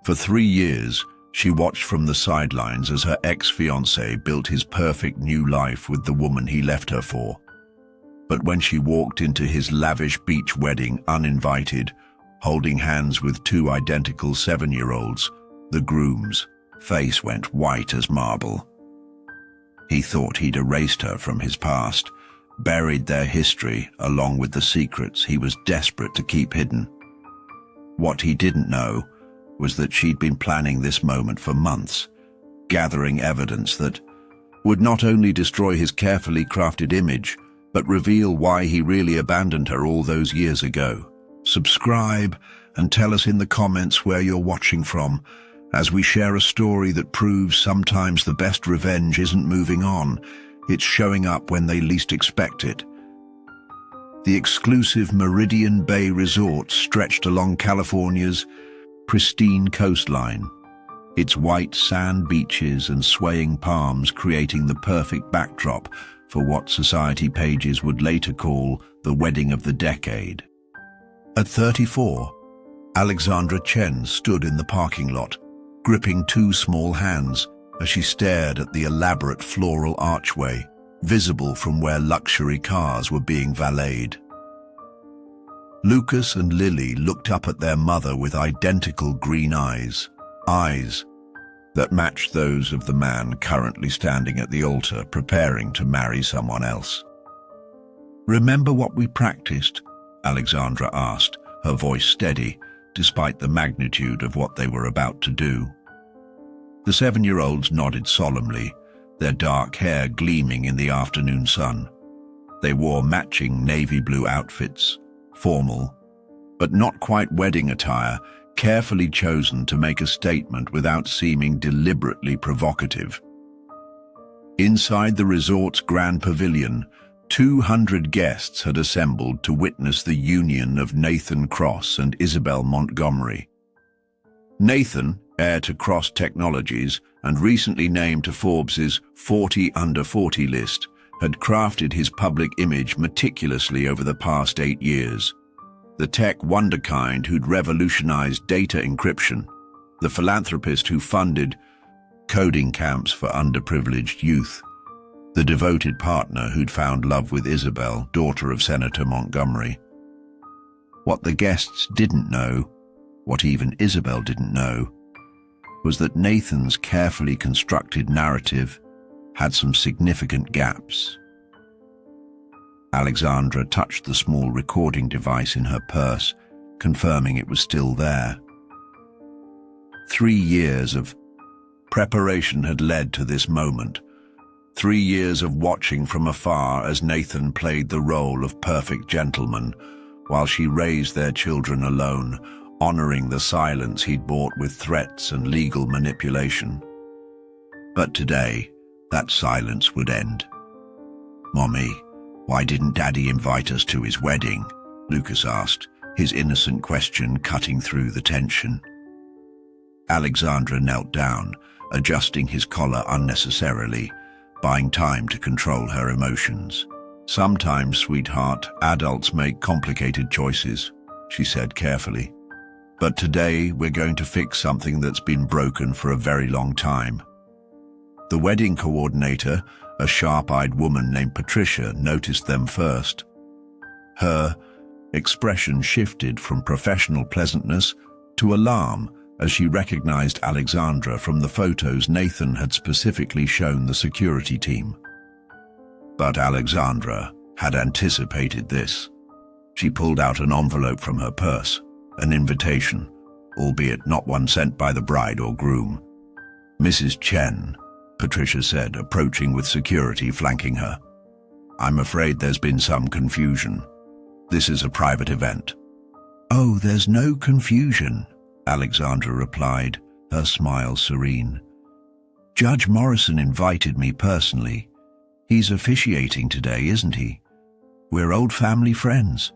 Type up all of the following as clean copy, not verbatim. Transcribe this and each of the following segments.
For 3 years, she watched from the sidelines as her ex-fiancé built his perfect new life with the woman he left her for. But when she walked into his lavish beach wedding uninvited, holding hands with 2 identical 7-year-olds, the groom's face went white as marble. He thought he'd erased her from his past, buried their history along with the secrets he was desperate to keep hidden. What he didn't know was that she'd been planning this moment for months, gathering evidence that would not only destroy his carefully crafted image, but reveal why he really abandoned her all those years ago. Subscribe and tell us in the comments where you're watching from, as we share a story that proves sometimes the best revenge isn't moving on, it's showing up when they least expect it. The exclusive Meridian Bay Resort stretched along California's pristine coastline, its white sand beaches and swaying palms creating the perfect backdrop for what society pages would later call the wedding of the decade. At 34, Alexandra Chen stood in the parking lot, gripping 2 small hands as she stared at the elaborate floral archway, visible from where luxury cars were being valeted. Lucas and Lily looked up at their mother with identical green eyes that matched those of the man currently standing at the altar preparing to marry someone else. "Remember what we practiced?" Alexandra asked, her voice steady, despite the magnitude of what they were about to do. The 7-year-olds nodded solemnly, their dark hair gleaming in the afternoon sun. They wore matching navy blue outfits, formal, but not quite wedding attire, carefully chosen to make a statement without seeming deliberately provocative. Inside the resort's grand pavilion, 200 guests had assembled to witness the union of Nathan Cross and Isabel Montgomery. Nathan, heir to Cross Technologies and recently named to Forbes's 40 Under 40 list, had crafted his public image meticulously over the past 8 years. The tech wonderkind who'd revolutionized data encryption, the philanthropist who funded coding camps for underprivileged youth, the devoted partner who'd found love with Isabel, daughter of Senator Montgomery. What the guests didn't know, what even Isabel didn't know, was that Nathan's carefully constructed narrative had some significant gaps. Alexandra touched the small recording device in her purse, confirming it was still there. 3 years of preparation had led to this moment. 3 years of watching from afar as Nathan played the role of perfect gentleman, while she raised their children alone, honoring the silence he'd bought with threats and legal manipulation. But today, that silence would end. "Mommy, why didn't Daddy invite us to his wedding?" Lucas asked, his innocent question cutting through the tension. Alexandra knelt down, adjusting his collar unnecessarily, buying time to control her emotions. "Sometimes, sweetheart, adults make complicated choices," she said carefully. "But today we're going to fix something that's been broken for a very long time." The wedding coordinator, a sharp-eyed woman named Patricia, noticed them first. Her expression shifted from professional pleasantness to alarm as she recognized Alexandra from the photos Nathan had specifically shown the security team. But Alexandra had anticipated this. She pulled out an envelope from her purse, an invitation, albeit not one sent by the bride or groom. "Mrs. Chen," Patricia said, approaching with security flanking her. "I'm afraid there's been some confusion. This is a private event." "Oh, there's no confusion," Alexandra replied, her smile serene. "Judge Morrison invited me personally. He's officiating today, isn't he? We're old family friends."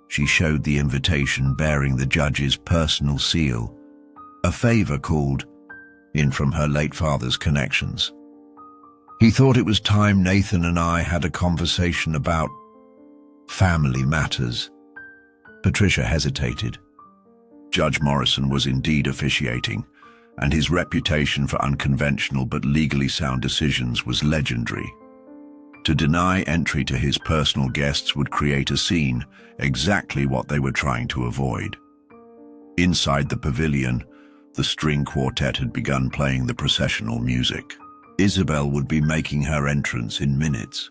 She showed the invitation bearing the judge's personal seal, a favor called in from her late father's connections. "He thought it was time Nathan and I had a conversation about family matters." Patricia hesitated. Judge Morrison was indeed officiating, and his reputation for unconventional but legally sound decisions was legendary. To deny entry to his personal guests would create a scene, exactly what they were trying to avoid. Inside the pavilion, the string quartet had begun playing the processional music. Isabel would be making her entrance in minutes.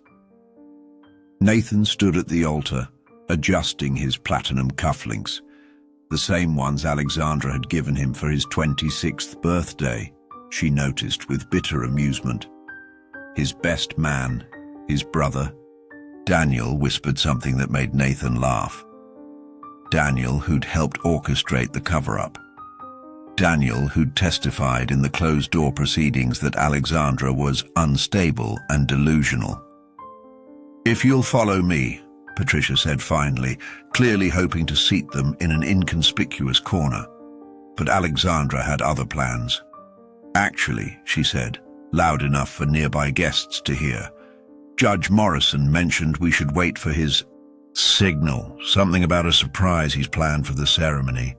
Nathan stood at the altar, adjusting his platinum cufflinks, the same ones Alexandra had given him for his 26th birthday, she noticed with bitter amusement. His best man, his brother, Daniel, whispered something that made Nathan laugh. Daniel, who'd helped orchestrate the cover-up. Daniel, who'd testified in the closed-door proceedings that Alexandra was unstable and delusional. "If you'll follow me," Patricia said finally, clearly hoping to seat them in an inconspicuous corner. But Alexandra had other plans. "Actually," she said, loud enough for nearby guests to hear, "Judge Morrison mentioned we should wait for his signal, something about a surprise he's planned for the ceremony."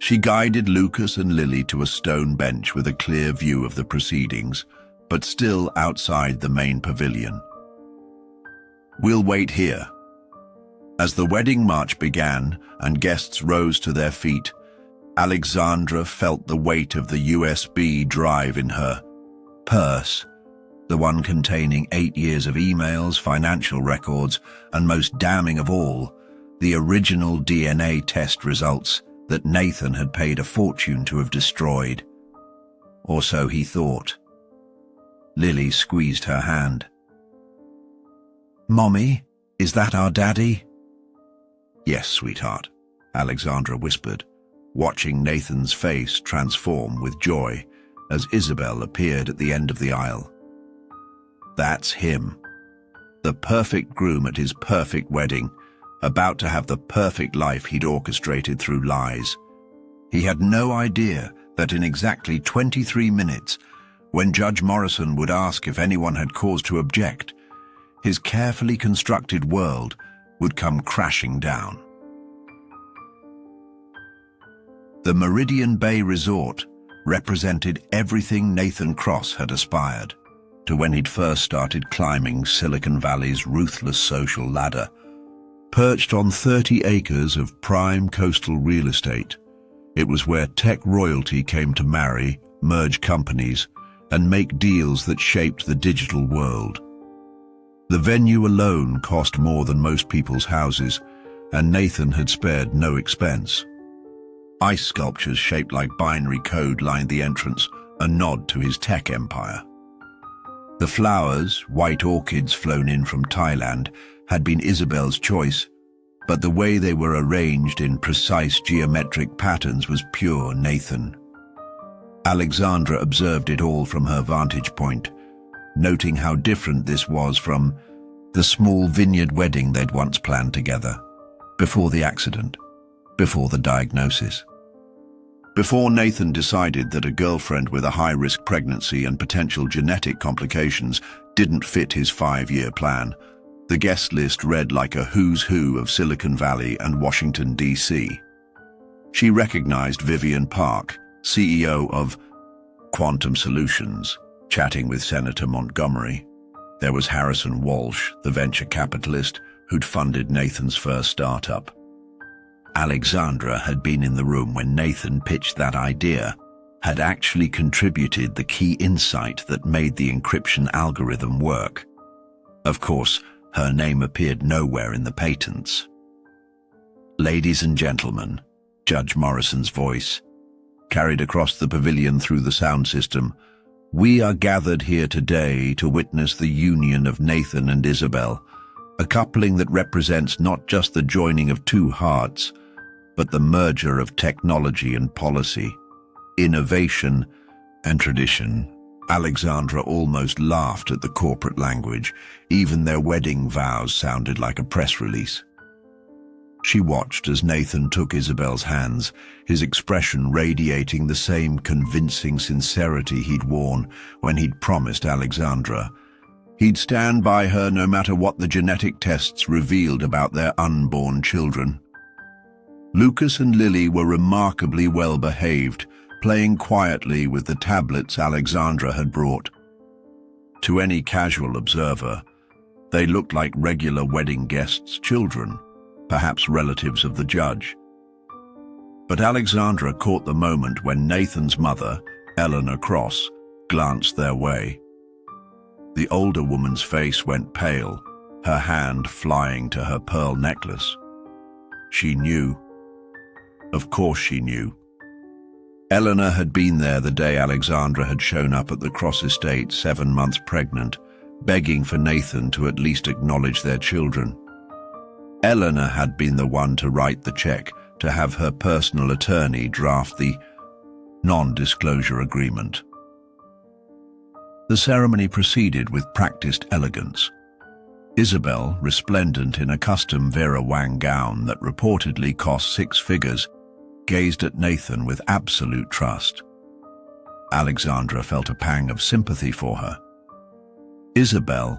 She guided Lucas and Lily to a stone bench with a clear view of the proceedings, but still outside the main pavilion. "We'll wait here." As the wedding march began and guests rose to their feet, Alexandra felt the weight of the USB drive in her purse, the one containing 8 years of emails, financial records, and most damning of all, the original DNA test results that Nathan had paid a fortune to have destroyed. Or so he thought. Lily squeezed her hand. "Mommy, is that our daddy?" "Yes, sweetheart," Alexandra whispered, watching Nathan's face transform with joy as Isabel appeared at the end of the aisle. "That's him. The perfect groom at his perfect wedding, about to have the perfect life he'd orchestrated through lies. He had no idea that in exactly 23 minutes, when Judge Morrison would ask if anyone had cause to object, his carefully constructed world would come crashing down. The Meridian Bay Resort represented everything Nathan Cross had aspired to when he'd first started climbing Silicon Valley's ruthless social ladder. Perched on 30 acres of prime coastal real estate, it was where tech royalty came to marry, merge companies, and make deals that shaped the digital world. The venue alone cost more than most people's houses, and Nathan had spared no expense. Ice sculptures shaped like binary code lined the entrance, a nod to his tech empire. The flowers, white orchids flown in from Thailand, had been Isabel's choice, but the way they were arranged in precise geometric patterns was pure Nathan. Alexandra observed it all from her vantage point, noting how different this was from the small vineyard wedding they'd once planned together, before the accident, before the diagnosis. Before Nathan decided that a girlfriend with a high-risk pregnancy and potential genetic complications didn't fit his 5-year plan, the guest list read like a who's who of Silicon Valley and Washington, D.C. She recognized Vivian Park, CEO of Quantum Solutions, chatting with Senator Montgomery. There was Harrison Walsh, the venture capitalist who'd funded Nathan's first startup. Alexandra had been in the room when Nathan pitched that idea, had actually contributed the key insight that made the encryption algorithm work. Of course, her name appeared nowhere in the patents. "Ladies and gentlemen," Judge Morrison's voice carried across the pavilion through the sound system, "we are gathered here today to witness the union of Nathan and Isabel, a coupling that represents not just the joining of two hearts, but the merger of technology and policy, innovation and tradition." Alexandra almost laughed at the corporate language. Even their wedding vows sounded like a press release. She watched as Nathan took Isabel's hands, his expression radiating the same convincing sincerity he'd worn when he'd promised Alexandra. He'd stand by her no matter what the genetic tests revealed about their unborn children. Lucas and Lily were remarkably well behaved, playing quietly with the tablets Alexandra had brought. To any casual observer, they looked like regular wedding guests' children, perhaps relatives of the judge. But Alexandra caught the moment when Nathan's mother, Eleanor Cross, glanced their way. The older woman's face went pale, her hand flying to her pearl necklace. She knew. Of course she knew. Eleanor had been there the day Alexandra had shown up at the Cross estate 7 months pregnant, begging for Nathan to at least acknowledge their children. Eleanor had been the one to write the check, to have her personal attorney draft the non-disclosure agreement. The ceremony proceeded with practiced elegance. Isabel, resplendent in a custom Vera Wang gown that reportedly cost 6 figures, gazed at Nathan with absolute trust. Alexandra felt a pang of sympathy for her. Isabel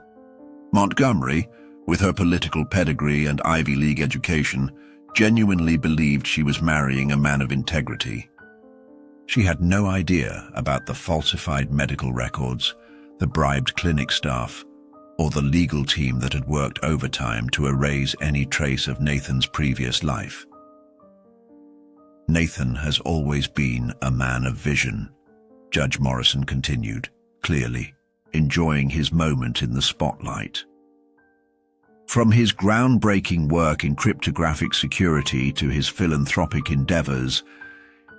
Montgomery, with her political pedigree and Ivy League education, genuinely believed she was marrying a man of integrity. She had no idea about the falsified medical records, the bribed clinic staff, or the legal team that had worked overtime to erase any trace of Nathan's previous life. Nathan has always been a man of vision, Judge Morrison continued, clearly, enjoying his moment in the spotlight. From his groundbreaking work in cryptographic security to his philanthropic endeavors,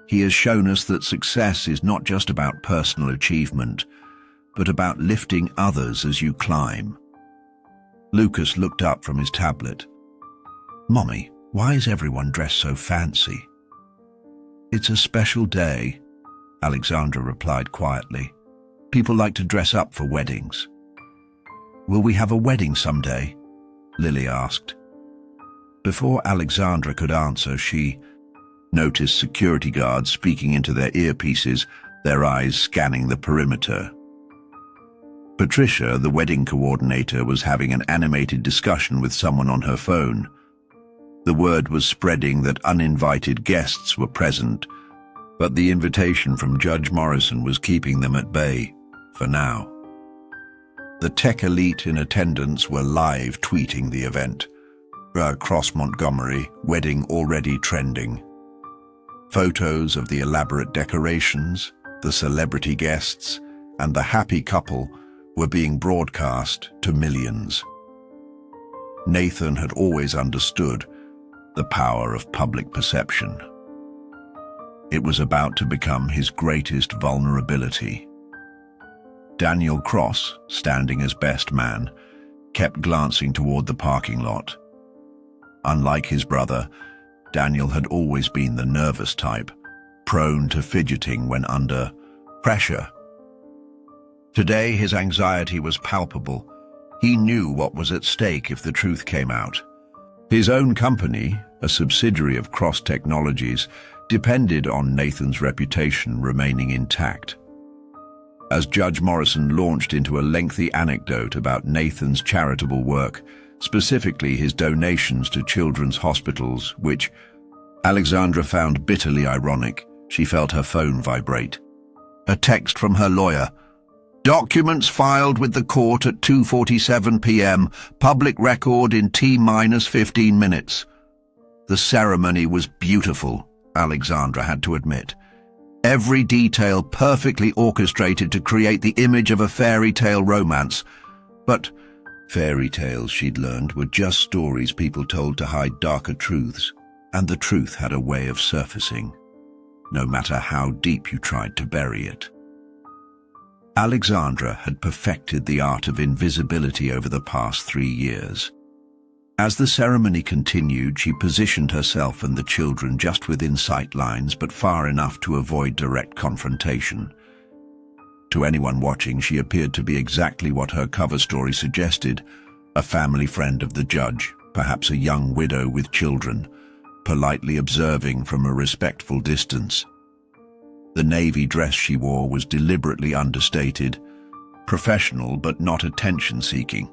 he has shown us that success is not just about personal achievement, but about lifting others as you climb. Lucas looked up from his tablet. "Mommy, why is everyone dressed so fancy?" "It's a special day," Alexandra replied quietly. "People like to dress up for weddings." "Will we have a wedding someday?" Lily asked. Before Alexandra could answer, she noticed security guards speaking into their earpieces, their eyes scanning the perimeter. Patricia, the wedding coordinator, was having an animated discussion with someone on her phone. The word was spreading that uninvited guests were present, but the invitation from Judge Morrison was keeping them at bay, for now. The tech elite in attendance were live tweeting the event. Cross Montgomery, wedding already trending. Photos of the elaborate decorations, the celebrity guests, and the happy couple were being broadcast to millions. Nathan had always understood the power of public perception. It was about to become his greatest vulnerability. Daniel Cross, standing as best man, kept glancing toward the parking lot. Unlike his brother, Daniel had always been the nervous type, prone to fidgeting when under pressure. Today, his anxiety was palpable. He knew what was at stake if the truth came out. His own company, a subsidiary of Cross Technologies, depended on Nathan's reputation remaining intact. As Judge Morrison launched into a lengthy anecdote about Nathan's charitable work, specifically his donations to children's hospitals, which Alexandra found bitterly ironic, she felt her phone vibrate. A text from her lawyer. "Documents filed with the court at 2:47 p.m. Public record in T-15 minutes. The ceremony was beautiful, Alexandra had to admit. Every detail perfectly orchestrated to create the image of a fairy tale romance. But fairy tales, she'd learned, were just stories people told to hide darker truths, and the truth had a way of surfacing, no matter how deep you tried to bury it. Alexandra had perfected the art of invisibility over the past 3 years. As the ceremony continued, she positioned herself and the children just within sight lines, but far enough to avoid direct confrontation. To anyone watching, she appeared to be exactly what her cover story suggested, a family friend of the judge, perhaps a young widow with children, politely observing from a respectful distance. The navy dress she wore was deliberately understated, professional but not attention-seeking.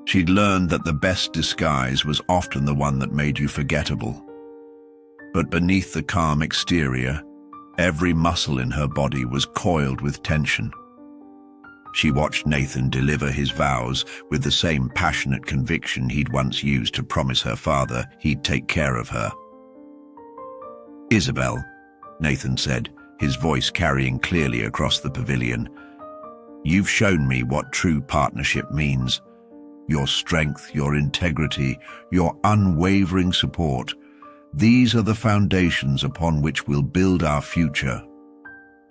She'd learned that the best disguise was often the one that made you forgettable. But beneath the calm exterior, every muscle in her body was coiled with tension. She watched Nathan deliver his vows with the same passionate conviction he'd once used to promise her father he'd take care of her. "Isabel," Nathan said, his voice carrying clearly across the pavilion, "you've shown me what true partnership means. Your strength, your integrity, your unwavering support. These are the foundations upon which we'll build our future."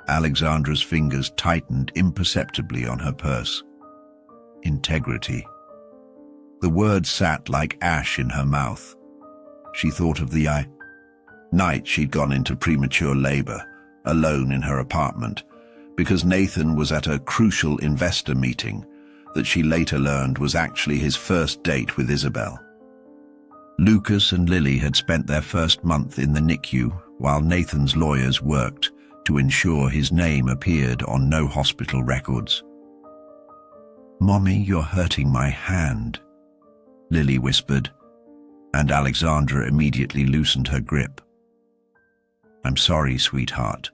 Alexandra's fingers tightened imperceptibly on her purse. Integrity. The word sat like ash in her mouth. She thought of the night she'd gone into premature labor, alone in her apartment, because Nathan was at a crucial investor meeting that she later learned was actually his first date with Isabel. Lucas and Lily had spent their first month in the NICU while Nathan's lawyers worked to ensure his name appeared on no hospital records. "Mommy, you're hurting my hand," Lily whispered, and Alexandra immediately loosened her grip. "I'm sorry, sweetheart,"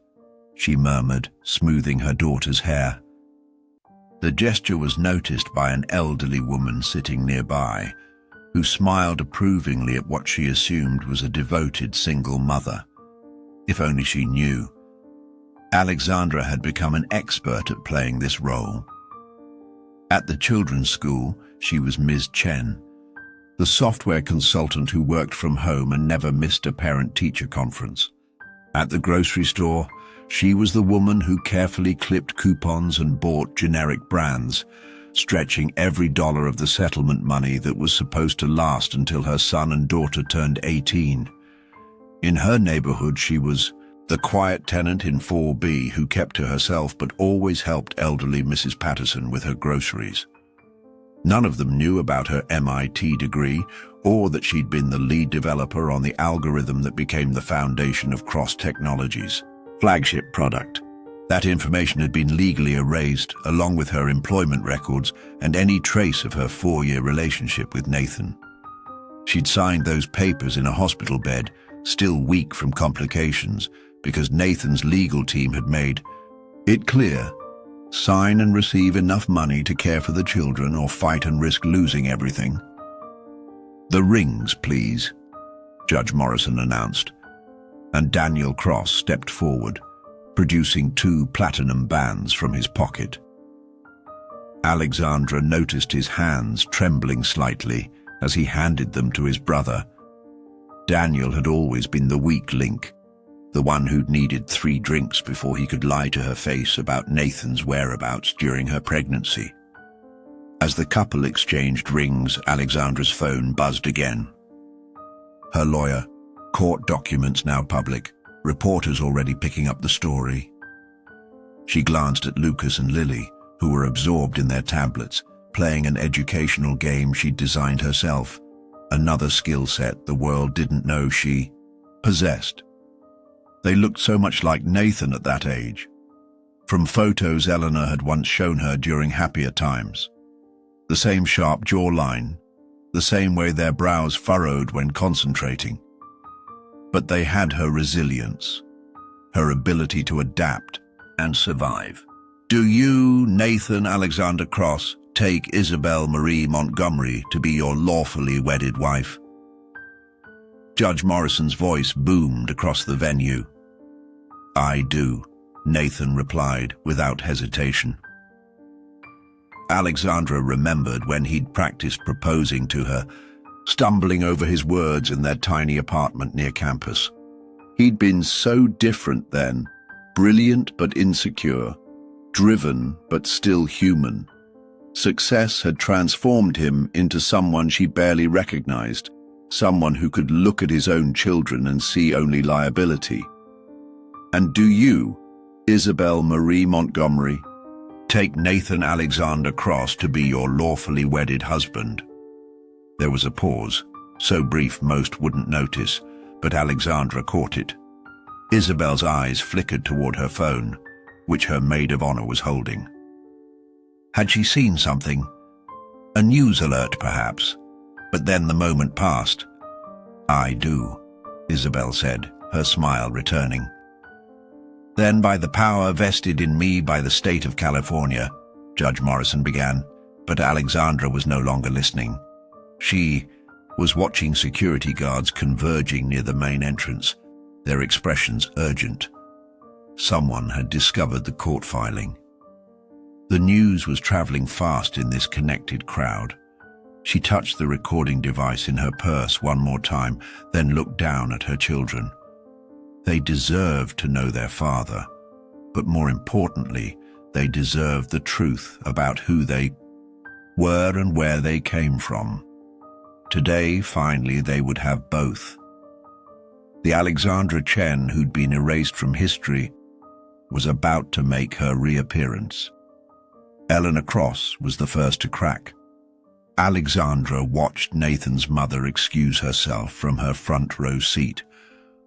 she murmured, smoothing her daughter's hair. The gesture was noticed by an elderly woman sitting nearby, who smiled approvingly at what she assumed was a devoted single mother. If only she knew. Alexandra had become an expert at playing this role. At the children's school, she was Ms. Chen, the software consultant who worked from home and never missed a parent-teacher conference. At the grocery store, she was the woman who carefully clipped coupons and bought generic brands, stretching every dollar of the settlement money that was supposed to last until her son and daughter turned 18. In her neighborhood, she was the quiet tenant in 4B who kept to herself but always helped elderly Mrs. Patterson with her groceries. None of them knew about her MIT degree or that she'd been the lead developer on the algorithm that became the foundation of Cross Technologies' flagship product. That information had been legally erased, along with her employment records and any trace of her 4-year relationship with Nathan. She'd signed those papers in a hospital bed, still weak from complications, because Nathan's legal team had made it clear: sign and receive enough money to care for the children or fight and risk losing everything. "The rings, please," Judge Morrison announced, and Daniel Cross stepped forward, producing 2 platinum bands from his pocket. Alexandra noticed his hands trembling slightly as he handed them to his brother. Daniel had always been the weak link, the one who'd needed 3 drinks before he could lie to her face about Nathan's whereabouts during her pregnancy. As the couple exchanged rings, Alexandra's phone buzzed again. Her lawyer, court documents now public, reporters already picking up the story. She glanced at Lucas and Lily, who were absorbed in their tablets, playing an educational game she'd designed herself, another skill set the world didn't know she possessed. They looked so much like Nathan at that age, from photos Eleanor had once shown her during happier times. The same sharp jawline, the same way their brows furrowed when concentrating. But they had her resilience, her ability to adapt and survive. "Do you, Nathan Alexander Cross, take Isabel Marie Montgomery to be your lawfully wedded wife?" Judge Morrison's voice boomed across the venue. "I do," Nathan replied without hesitation. Alexandra remembered when he'd practiced proposing to her, stumbling over his words in their tiny apartment near campus. He'd been so different then, brilliant but insecure, driven but still human. Success had transformed him into someone she barely recognized, someone who could look at his own children and see only liability. "And do you, Isabel Marie Montgomery, take Nathan Alexander Cross to be your lawfully wedded husband?" There was a pause, so brief most wouldn't notice, but Alexandra caught it. Isabel's eyes flickered toward her phone, which her maid of honor was holding. Had she seen something? A news alert, perhaps? But then the moment passed. "I do," Isabel said, her smile returning. "Then by the power vested in me by the state of California," Judge Morrison began, but Alexandra was no longer listening. She was watching security guards converging near the main entrance, their expressions urgent. Someone had discovered the court filing. The news was traveling fast in this connected crowd. She touched the recording device in her purse one more time, then looked down at her children. They deserved to know their father, but more importantly, they deserved the truth about who they were and where they came from. Today, finally, they would have both. The Alexandra Chen, who'd been erased from history, was about to make her reappearance. Eleanor Cross was the first to crack. Alexandra watched Nathan's mother excuse herself from her front row seat,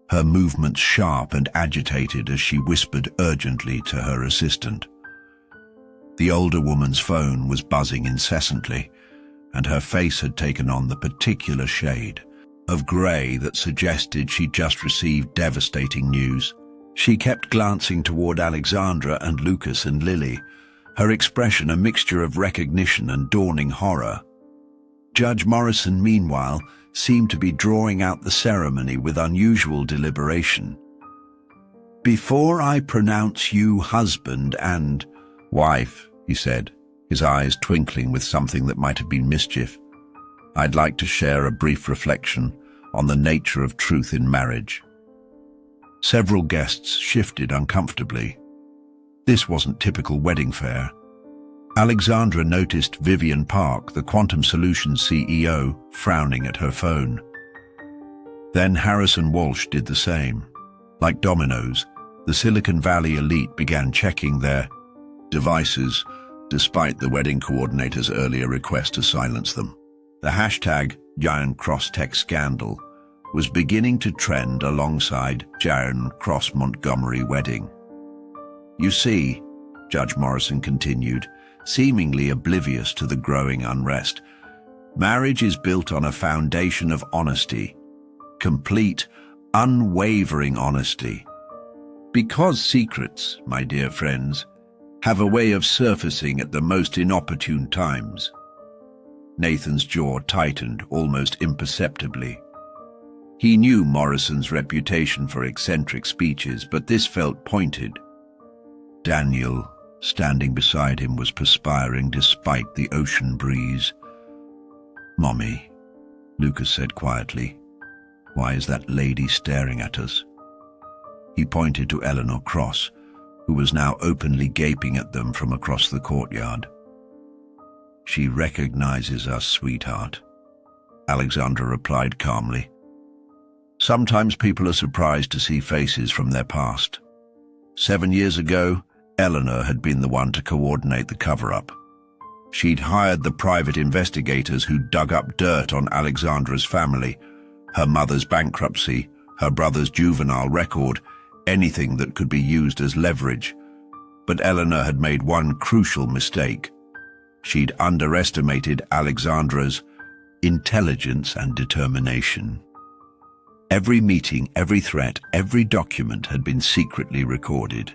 her movements sharp and agitated as she whispered urgently to her assistant. The older woman's phone was buzzing incessantly, and her face had taken on the particular shade of grey that suggested she'd just received devastating news. She kept glancing toward Alexandra and Lucas and Lily, her expression a mixture of recognition and dawning horror. Judge Morrison, meanwhile, seemed to be drawing out the ceremony with unusual deliberation. "Before I pronounce you husband and wife," he said, his eyes twinkling with something that might have been mischief, "I'd like to share a brief reflection on the nature of truth in marriage." Several guests shifted uncomfortably. This wasn't typical wedding fare. Alexandra noticed Vivian Park, the Quantum Solutions CEO, frowning at her phone. Then Harrison Walsh did the same. Like dominoes, the Silicon Valley elite began checking their devices, despite the wedding coordinator's earlier request to silence them. The hashtag Giant Cross Tech Scandal was beginning to trend alongside Giant Cross Montgomery wedding. "You see," Judge Morrison continued, seemingly oblivious to the growing unrest, "marriage is built on a foundation of honesty, complete, unwavering honesty. Because secrets, my dear friends, have a way of surfacing at the most inopportune times." Nathan's jaw tightened almost imperceptibly. He knew Morrison's reputation for eccentric speeches, but this felt pointed. Daniel, standing beside him, was perspiring despite the ocean breeze. "Mommy," Lucas said quietly, "why is that lady staring at us?" He pointed to Eleanor Cross, who was now openly gaping at them from across the courtyard. "She recognizes us, sweetheart," Alexandra replied calmly. "Sometimes people are surprised to see faces from their past. 7 years ago, Eleanor had been the one to coordinate the cover-up. She'd hired the private investigators who dug up dirt on Alexandra's family, her mother's bankruptcy, her brother's juvenile record, anything that could be used as leverage. But Eleanor had made one crucial mistake. She'd underestimated Alexandra's intelligence and determination. Every meeting, every threat, every document had been secretly recorded.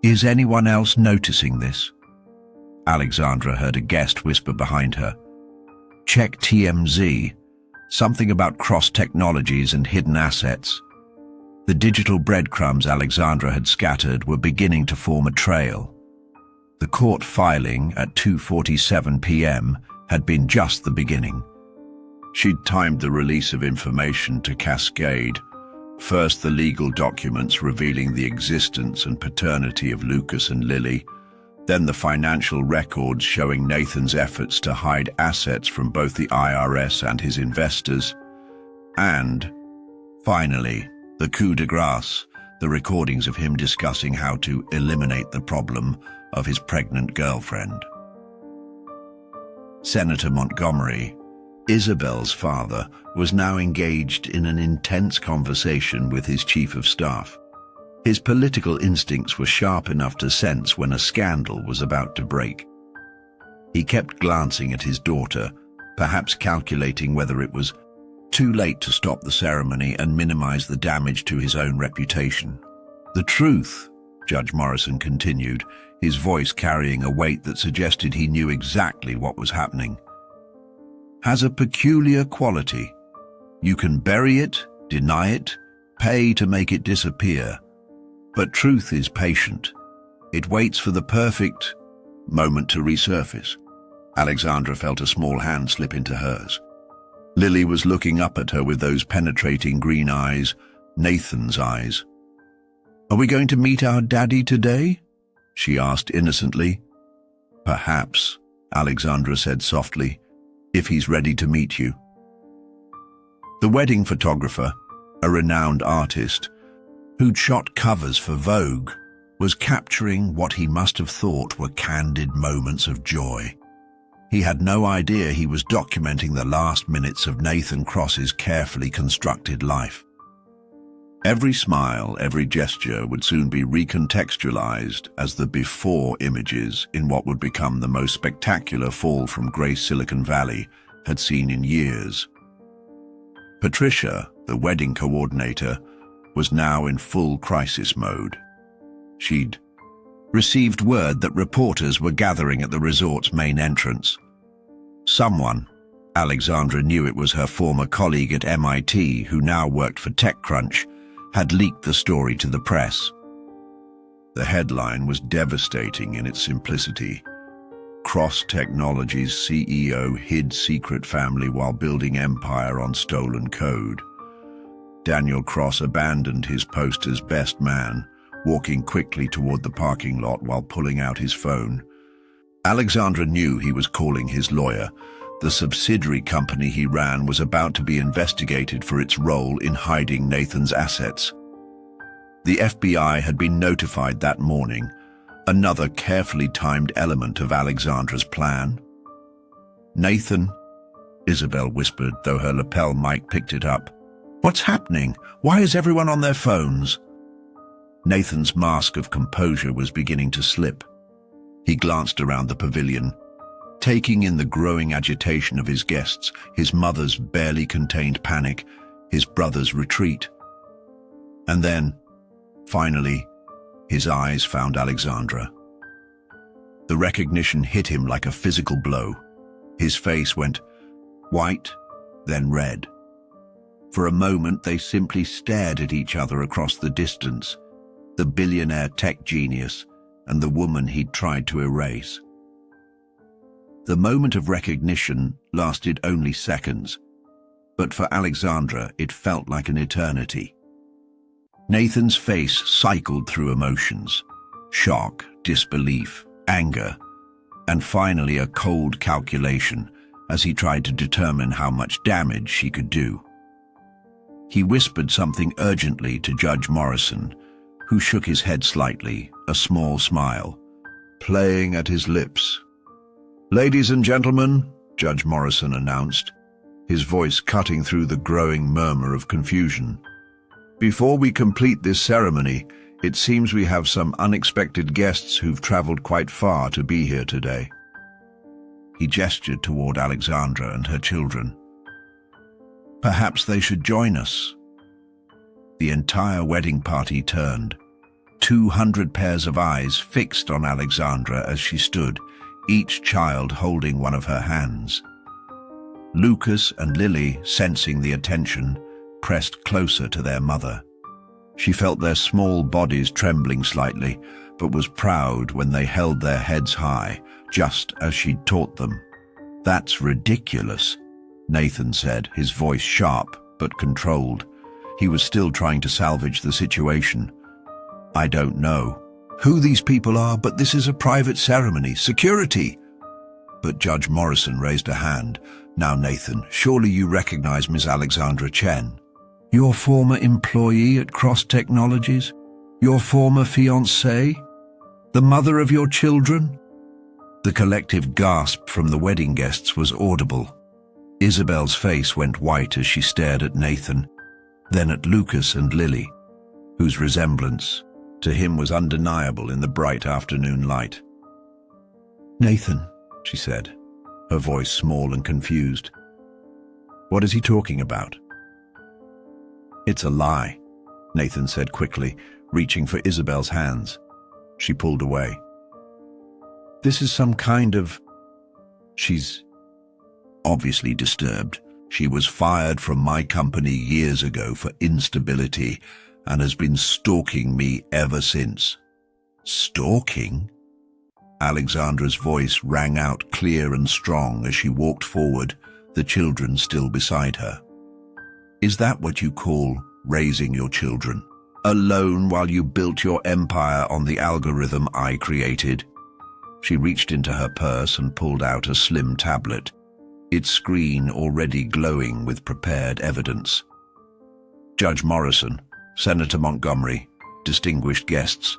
"Is anyone else noticing this?" Alexandra heard a guest whisper behind her. "Check TMZ. Something about cross-technologies and hidden assets." The digital breadcrumbs Alexandra had scattered were beginning to form a trail. The court filing at 2:47 p.m. had been just the beginning. She'd timed the release of information to cascade. First, the legal documents revealing the existence and paternity of Lucas and Lily, then the financial records showing Nathan's efforts to hide assets from both the IRS and his investors, and, finally, the coup de grace, the recordings of him discussing how to eliminate the problem of his pregnant girlfriend. Senator Montgomery, Isabel's father, was now engaged in an intense conversation with his chief of staff. His political instincts were sharp enough to sense when a scandal was about to break. He kept glancing at his daughter, perhaps calculating whether it was too late to stop the ceremony and minimize the damage to his own reputation. "The truth," Judge Morrison continued, his voice carrying a weight that suggested he knew exactly what was happening, "has a peculiar quality. You can bury it, deny it, pay to make it disappear. But truth is patient. It waits for the perfect moment to resurface." Alexandra felt a small hand slip into hers. Lily was looking up at her with those penetrating green eyes, Nathan's eyes. "Are we going to meet our daddy today?" she asked innocently. "Perhaps," Alexandra said softly, "if he's ready to meet you." The wedding photographer, a renowned artist, who'd shot covers for Vogue, was capturing what he must have thought were candid moments of joy. He had no idea he was documenting the last minutes of Nathan Cross's carefully constructed life. Every smile, every gesture would soon be recontextualized as the before images in what would become the most spectacular fall from grace Silicon Valley had seen in years. Patricia, the wedding coordinator, was now in full crisis mode. She'd received word that reporters were gathering at the resort's main entrance. Someone, Alexandra knew it was her former colleague at MIT who now worked for TechCrunch, had leaked the story to the press. The headline was devastating in its simplicity. Cross Technologies CEO hid secret family while building empire on stolen code. Daniel Cross abandoned his post as best man, walking quickly toward the parking lot while pulling out his phone. Alexandra knew he was calling his lawyer. The subsidiary company he ran was about to be investigated for its role in hiding Nathan's assets. The FBI had been notified that morning, another carefully timed element of Alexandra's plan. "Nathan," Isabel whispered, though her lapel mic picked it up. "What's happening? Why is everyone on their phones?" Nathan's mask of composure was beginning to slip. He glanced around the pavilion, taking in the growing agitation of his guests, his mother's barely contained panic, his brother's retreat. And then, finally, his eyes found Alexandra. The recognition hit him like a physical blow. His face went white, then red. For a moment, they simply stared at each other across the distance, the billionaire tech genius and the woman he'd tried to erase. The moment of recognition lasted only seconds, but for Alexandra it felt like an eternity. Nathan's face cycled through emotions: shock, disbelief, anger, and finally a cold calculation as he tried to determine how much damage she could do. He whispered something urgently to Judge Morrison, who shook his head slightly, a small smile playing at his lips. "Ladies and gentlemen," Judge Morrison announced, his voice cutting through the growing murmur of confusion. "Before we complete this ceremony, it seems we have some unexpected guests who've traveled quite far to be here today." He gestured toward Alexandra and her children. "Perhaps they should join us." The entire wedding party turned, 200 pairs of eyes fixed on Alexandra as she stood, each child holding one of her hands. Lucas and Lily, sensing the attention, pressed closer to their mother. She felt their small bodies trembling slightly, but was proud when they held their heads high, just as she'd taught them. "That's ridiculous," Nathan said, his voice sharp but controlled. He was still trying to salvage the situation. "I don't know who these people are, but this is a private ceremony. Security!" But Judge Morrison raised a hand. "Now, Nathan, surely you recognize Ms. Alexandra Chen, your former employee at Cross Technologies, your former fiancée, the mother of your children?" The collective gasp from the wedding guests was audible. Isabel's face went white as she stared at Nathan, then at Lucas and Lily, whose resemblance to him was undeniable in the bright afternoon light. "Nathan," she said, her voice small and confused, What is he talking about? It's a lie, Nathan said quickly, reaching for Isabel's hands. She pulled away. This is some kind of... She's obviously disturbed. She was fired from my company years ago for instability and has been stalking me ever since. Stalking? Alexandra's voice rang out clear and strong as she walked forward, the children still beside her. Is that what you call raising your children? Alone while you built your empire on the algorithm I created? She reached into her purse and pulled out a slim tablet, its screen already glowing with prepared evidence. Judge Morrison, Senator Montgomery, distinguished guests,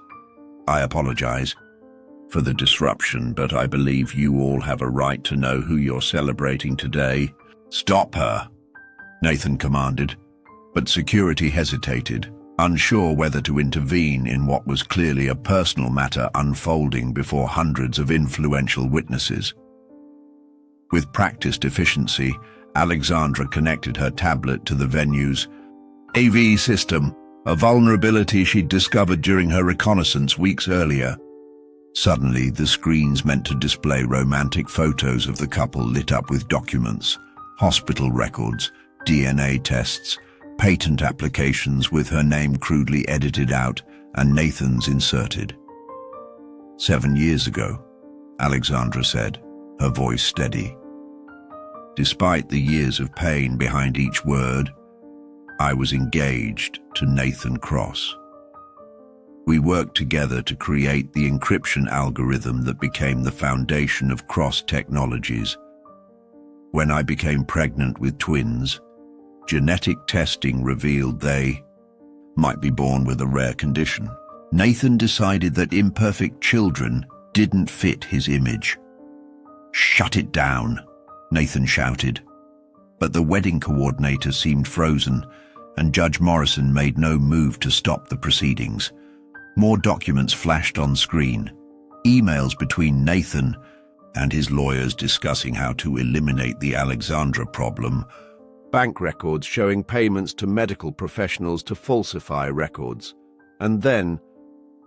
I apologize for the disruption, but I believe you all have a right to know who you're celebrating today. Stop her, Nathan commanded, but security hesitated, unsure whether to intervene in what was clearly a personal matter unfolding before hundreds of influential witnesses. With practiced efficiency, Alexandra connected her tablet to the venue's AV system, a vulnerability she'd discovered during her reconnaissance weeks earlier. Suddenly, the screens meant to display romantic photos of the couple lit up with documents, hospital records, DNA tests, patent applications with her name crudely edited out and Nathan's inserted. 7 years ago, Alexandra said, her voice steady. Despite the years of pain behind each word, I was engaged to Nathan Cross. We worked together to create the encryption algorithm that became the foundation of Cross Technologies. When I became pregnant with twins, genetic testing revealed they might be born with a rare condition. Nathan decided that imperfect children didn't fit his image. Shut it down, Nathan shouted. But the wedding coordinator seemed frozen, and Judge Morrison made no move to stop the proceedings. More documents flashed on screen, emails between Nathan and his lawyers discussing how to eliminate the Alexandra problem, bank records showing payments to medical professionals to falsify records, and then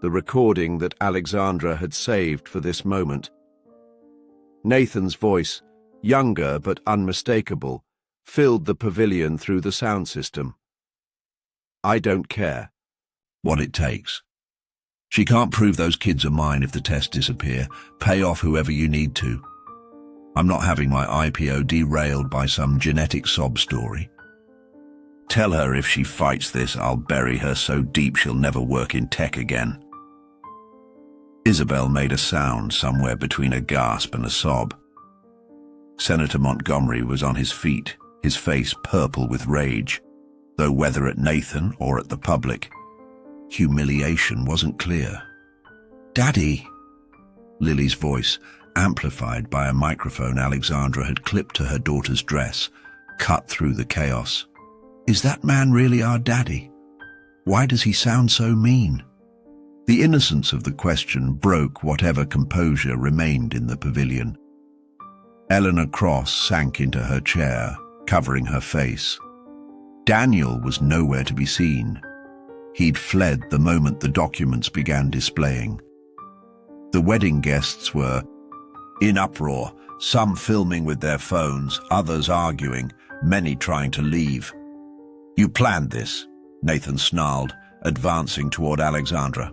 the recording that Alexandra had saved for this moment. Nathan's voice, younger but unmistakable, filled the pavilion through the sound system. I don't care what it takes. She can't prove those kids are mine if the tests disappear. Pay off whoever you need to. I'm not having my IPO derailed by some genetic sob story. Tell her if she fights this, I'll bury her so deep she'll never work in tech again. Isabel made a sound somewhere between a gasp and a sob. Senator Montgomery was on his feet, his face purple with rage, though whether at Nathan or at the public, humiliation wasn't clear. Daddy! Lily's voice, amplified by a microphone Alexandra had clipped to her daughter's dress, cut through the chaos. Is that man really our daddy? Why does he sound so mean? The innocence of the question broke whatever composure remained in the pavilion. Eleanor Cross sank into her chair, covering her face. Daniel was nowhere to be seen. He'd fled the moment the documents began displaying. The wedding guests were in uproar, some filming with their phones, others arguing, many trying to leave. You planned this, Nathan snarled, advancing toward Alexandra.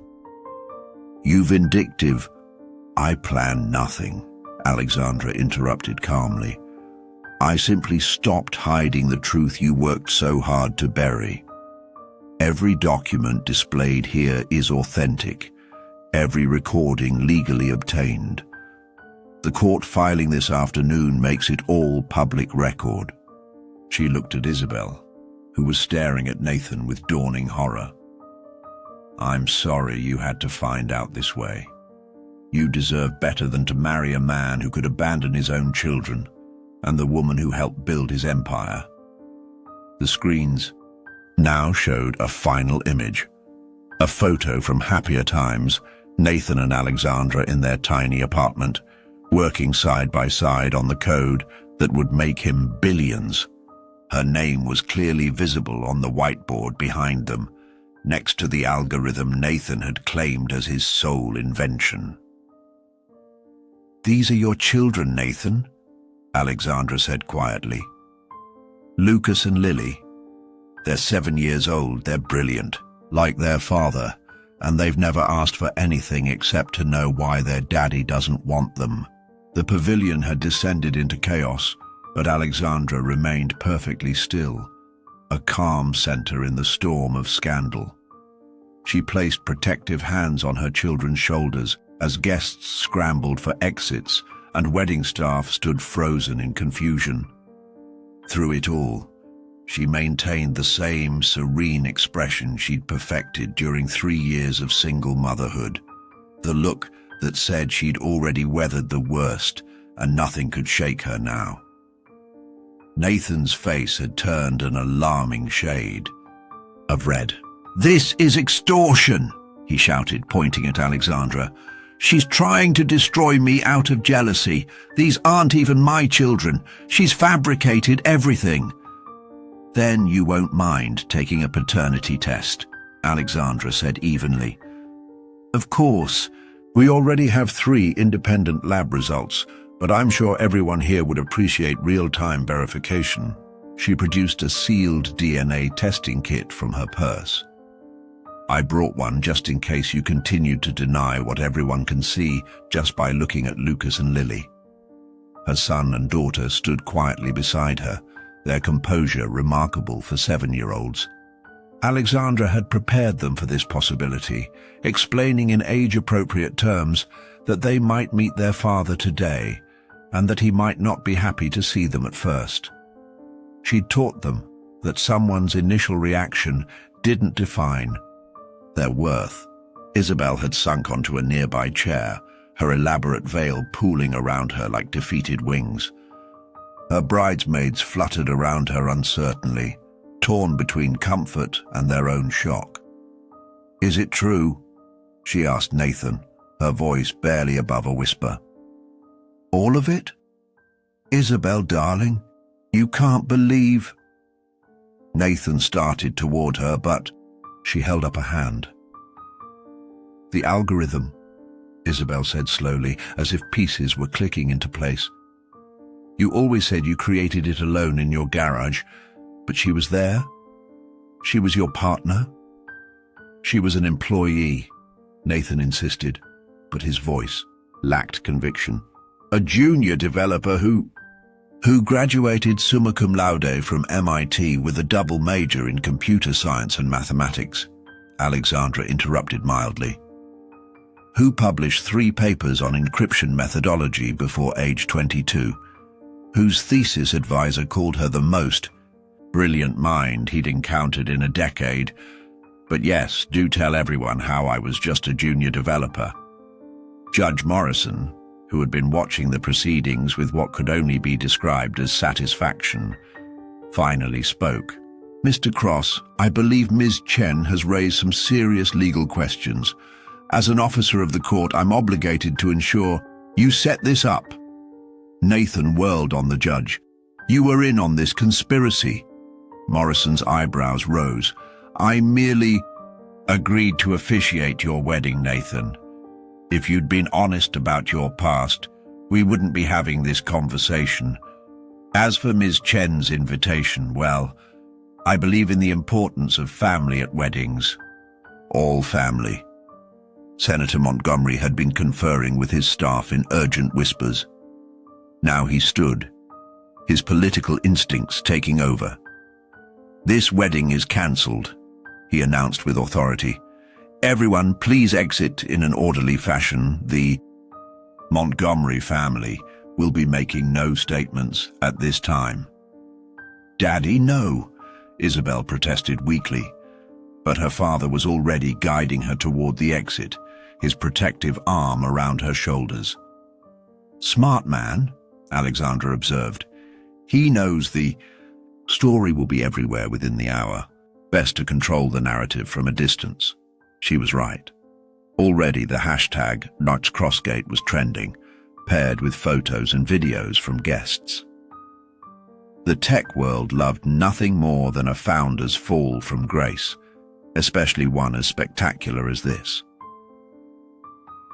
You vindictive. I planned nothing, Alexandra interrupted calmly. I simply stopped hiding the truth you worked so hard to bury. Every document displayed here is authentic, every recording legally obtained. The court filing this afternoon makes it all public record. She looked at Isabel, who was staring at Nathan with dawning horror. I'm sorry you had to find out this way. You deserve better than to marry a man who could abandon his own children and the woman who helped build his empire. The screens now showed a final image, a photo from happier times, Nathan and Alexandra in their tiny apartment, working side by side on the code that would make him billions. Her name was clearly visible on the whiteboard behind them, next to the algorithm Nathan had claimed as his sole invention. "These are your children, Nathan," Alexandra said quietly. "Lucas and Lily. They're 7 years old, they're brilliant, like their father, and they've never asked for anything except to know why their daddy doesn't want them." The pavilion had descended into chaos, but Alexandra remained perfectly still, a calm center in the storm of scandal. She placed protective hands on her children's shoulders as guests scrambled for exits and wedding staff stood frozen in confusion. Through it all, she maintained the same serene expression she'd perfected during 3 years of single motherhood, the look that said she'd already weathered the worst and nothing could shake her now. Nathan's face had turned an alarming shade of red. "This is extortion," he shouted, pointing at Alexandra. "She's trying to destroy me out of jealousy. These aren't even my children. She's fabricated everything." "Then you won't mind taking a paternity test," Alexandra said evenly. "Of course. We already have 3 independent lab results, but I'm sure everyone here would appreciate real-time verification." She produced a sealed DNA testing kit from her purse. "I brought one just in case you continued to deny what everyone can see just by looking at Lucas and Lily." Her son and daughter stood quietly beside her, their composure remarkable for 7-year-olds. Alexandra had prepared them for this possibility, explaining in age-appropriate terms that they might meet their father today, and that he might not be happy to see them at first. She'd taught them that someone's initial reaction didn't define their worth. Isabel had sunk onto a nearby chair, her elaborate veil pooling around her like defeated wings. Her bridesmaids fluttered around her uncertainly, torn between comfort and their own shock. "Is it true?" she asked Nathan, her voice barely above a whisper. "All of it? Isabel, darling, you can't believe—" Nathan started toward her, but she held up a hand. "The algorithm," Isabel said slowly, as if pieces were clicking into place. "You always said you created it alone in your garage, but she was there. She was your partner. She was an employee," Nathan insisted, but his voice lacked conviction. "A junior developer who graduated summa cum laude from MIT with a double major in computer science and mathematics," Alexandra interrupted mildly. "Who published 3 papers on encryption methodology before age 22, whose thesis advisor called her the most brilliant mind he'd encountered in a decade. But yes, do tell everyone how I was just a junior developer." Judge Morrison, who had been watching the proceedings with what could only be described as satisfaction, finally spoke. "Mr. Cross, I believe Ms. Chen has raised some serious legal questions. As an officer of the court, I'm obligated to ensure you set this up." Nathan whirled on the judge. "You were in on this conspiracy." Morrison's eyebrows rose. "I merely agreed to officiate your wedding, Nathan. If you'd been honest about your past, we wouldn't be having this conversation. As for Ms. Chen's invitation, well, I believe in the importance of family at weddings. All family." Senator Montgomery had been conferring with his staff in urgent whispers. Now he stood, his political instincts taking over. "This wedding is cancelled," he announced with authority. "Everyone, please exit in an orderly fashion. The Montgomery family will be making no statements at this time." "Daddy, no," Isabel protested weakly, but her father was already guiding her toward the exit, his protective arm around her shoulders. "Smart man," Alexandra observed. "He knows the story will be everywhere within the hour. Best to control the narrative from a distance." She was right. Already the hashtag #NotsCrossgate was trending, paired with photos and videos from guests. The tech world loved nothing more than a founder's fall from grace, especially one as spectacular as this.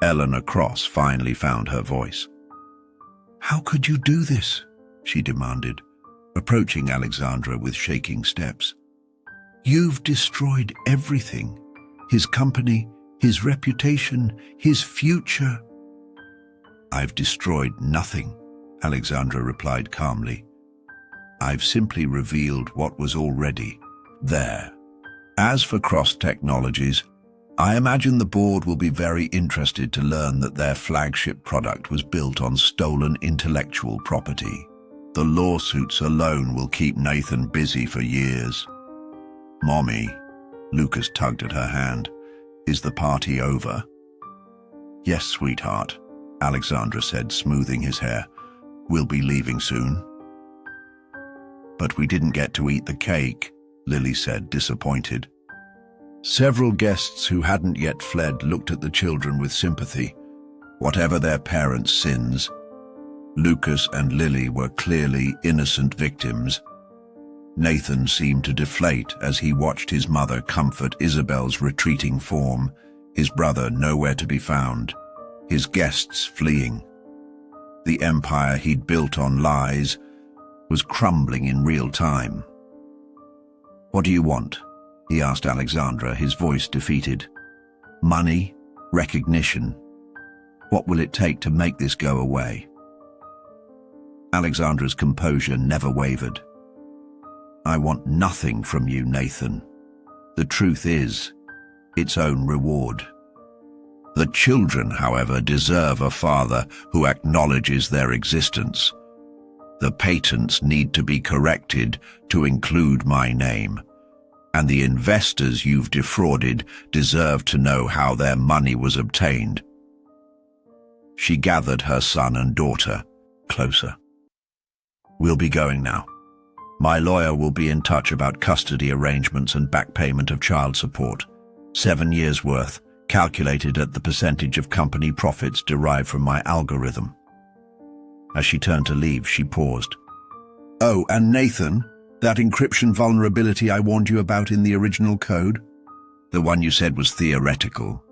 Eleanor Cross finally found her voice. "How could you do this?" she demanded, approaching Alexandra with shaking steps. "You've destroyed everything. His company, his reputation, his future." "I've destroyed nothing," Alexandra replied calmly. "I've simply revealed what was already there. As for Cross Technologies, I imagine the board will be very interested to learn that their flagship product was built on stolen intellectual property. The lawsuits alone will keep Nathan busy for years." "Mommy," Lucas tugged at her hand, "is the party over?" "Yes, sweetheart," Alexandra said, smoothing his hair. "We'll be leaving soon." "But we didn't get to eat the cake," Lily said, disappointed. Several guests who hadn't yet fled looked at the children with sympathy. Whatever their parents' sins, Lucas and Lily were clearly innocent victims. Nathan seemed to deflate as he watched his mother comfort Isabel's retreating form, his brother nowhere to be found, his guests fleeing. The empire he'd built on lies was crumbling in real time. "What do you want?" he asked Alexandra, his voice defeated. "Money? Recognition? What will it take to make this go away?" Alexandra's composure never wavered. "I want nothing from you, Nathan. The truth is its own reward. The children, however, deserve a father who acknowledges their existence. The patents need to be corrected to include my name. And the investors you've defrauded deserve to know how their money was obtained." She gathered her son and daughter closer. "We'll be going now. My lawyer will be in touch about custody arrangements and back payment of child support. 7 years' worth, calculated at the percentage of company profits derived from my algorithm." As she turned to leave, she paused. "Oh, and Nathan, that encryption vulnerability I warned you about in the original code? The one you said was theoretical.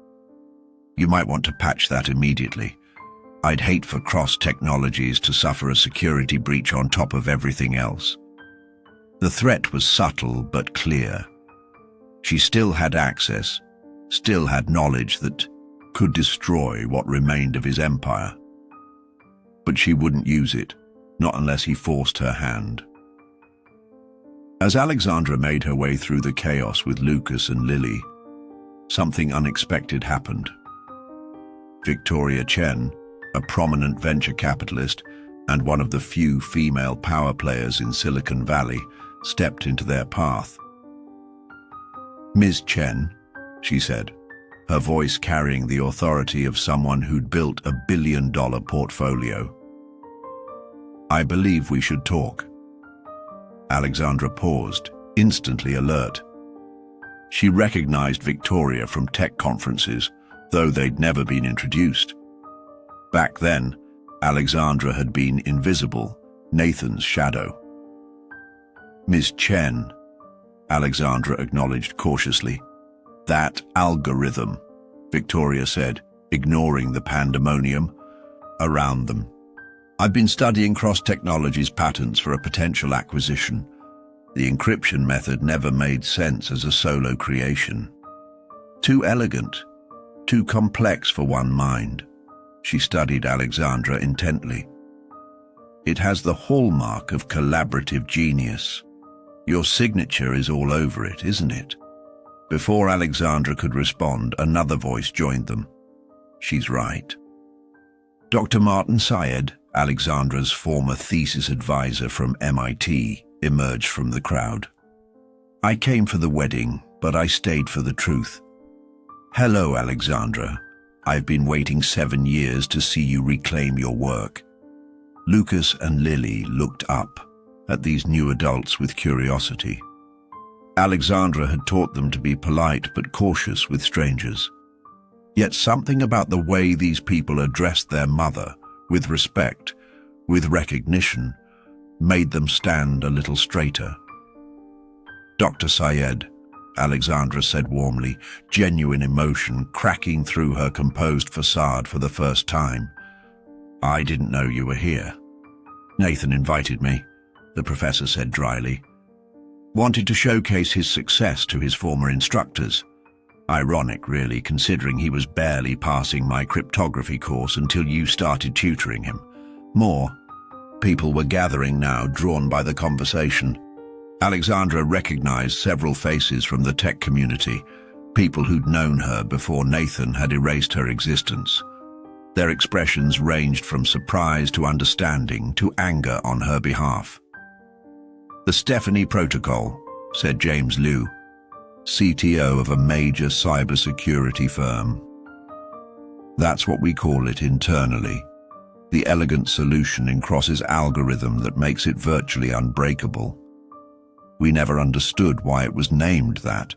You might want to patch that immediately. I'd hate for Cross Technologies to suffer a security breach on top of everything else." The threat was subtle but clear. She still had access, still had knowledge that could destroy what remained of his empire. But she wouldn't use it, not unless he forced her hand. As Alexandra made her way through the chaos with Lucas and Lily, something unexpected happened. Victoria Chen, a prominent venture capitalist and one of the few female power players in Silicon Valley, stepped into their path. "Ms. Chen," she said, her voice carrying the authority of someone who'd built a billion-dollar portfolio. "I believe we should talk." Alexandra paused, instantly alert. She recognized Victoria from tech conferences, though they'd never been introduced. Back then, Alexandra had been invisible, Nathan's shadow. "Ms. Chen," Alexandra acknowledged cautiously. "That algorithm," Victoria said, ignoring the pandemonium around them. "I've been studying Cross Technologies' patents for a potential acquisition. The encryption method never made sense as a solo creation. Too elegant, too complex for one mind." She studied Alexandra intently. "It has the hallmark of collaborative genius. Your signature is all over it, isn't it?" Before Alexandra could respond, another voice joined them. "She's right." Dr. Martin Syed, Alexandra's former thesis advisor from MIT, emerged from the crowd. "I came for the wedding, but I stayed for the truth." "Hello, Alexandra. I've been waiting 7 years to see you reclaim your work." Lucas and Lily looked up at these new adults with curiosity. Alexandra had taught them to be polite but cautious with strangers. Yet something about the way these people addressed their mother, with respect, with recognition, made them stand a little straighter. "Dr. Syed," Alexandra said warmly, genuine emotion cracking through her composed facade for the first time. "I didn't know you were here." "Nathan invited me," the professor said dryly. "Wanted to showcase his success to his former instructors. Ironic, really, considering he was barely passing my cryptography course until you started tutoring him. More people were gathering now, drawn by the conversation. Alexandra recognized several faces from the tech community, people who'd known her before Nathan had erased her existence. Their expressions ranged from surprise to understanding to anger on her behalf. "The Stephanie Protocol," said James Liu, CTO of a major cybersecurity firm. "That's what we call it internally. The elegant solution in Cross's algorithm that makes it virtually unbreakable. We never understood why it was named that."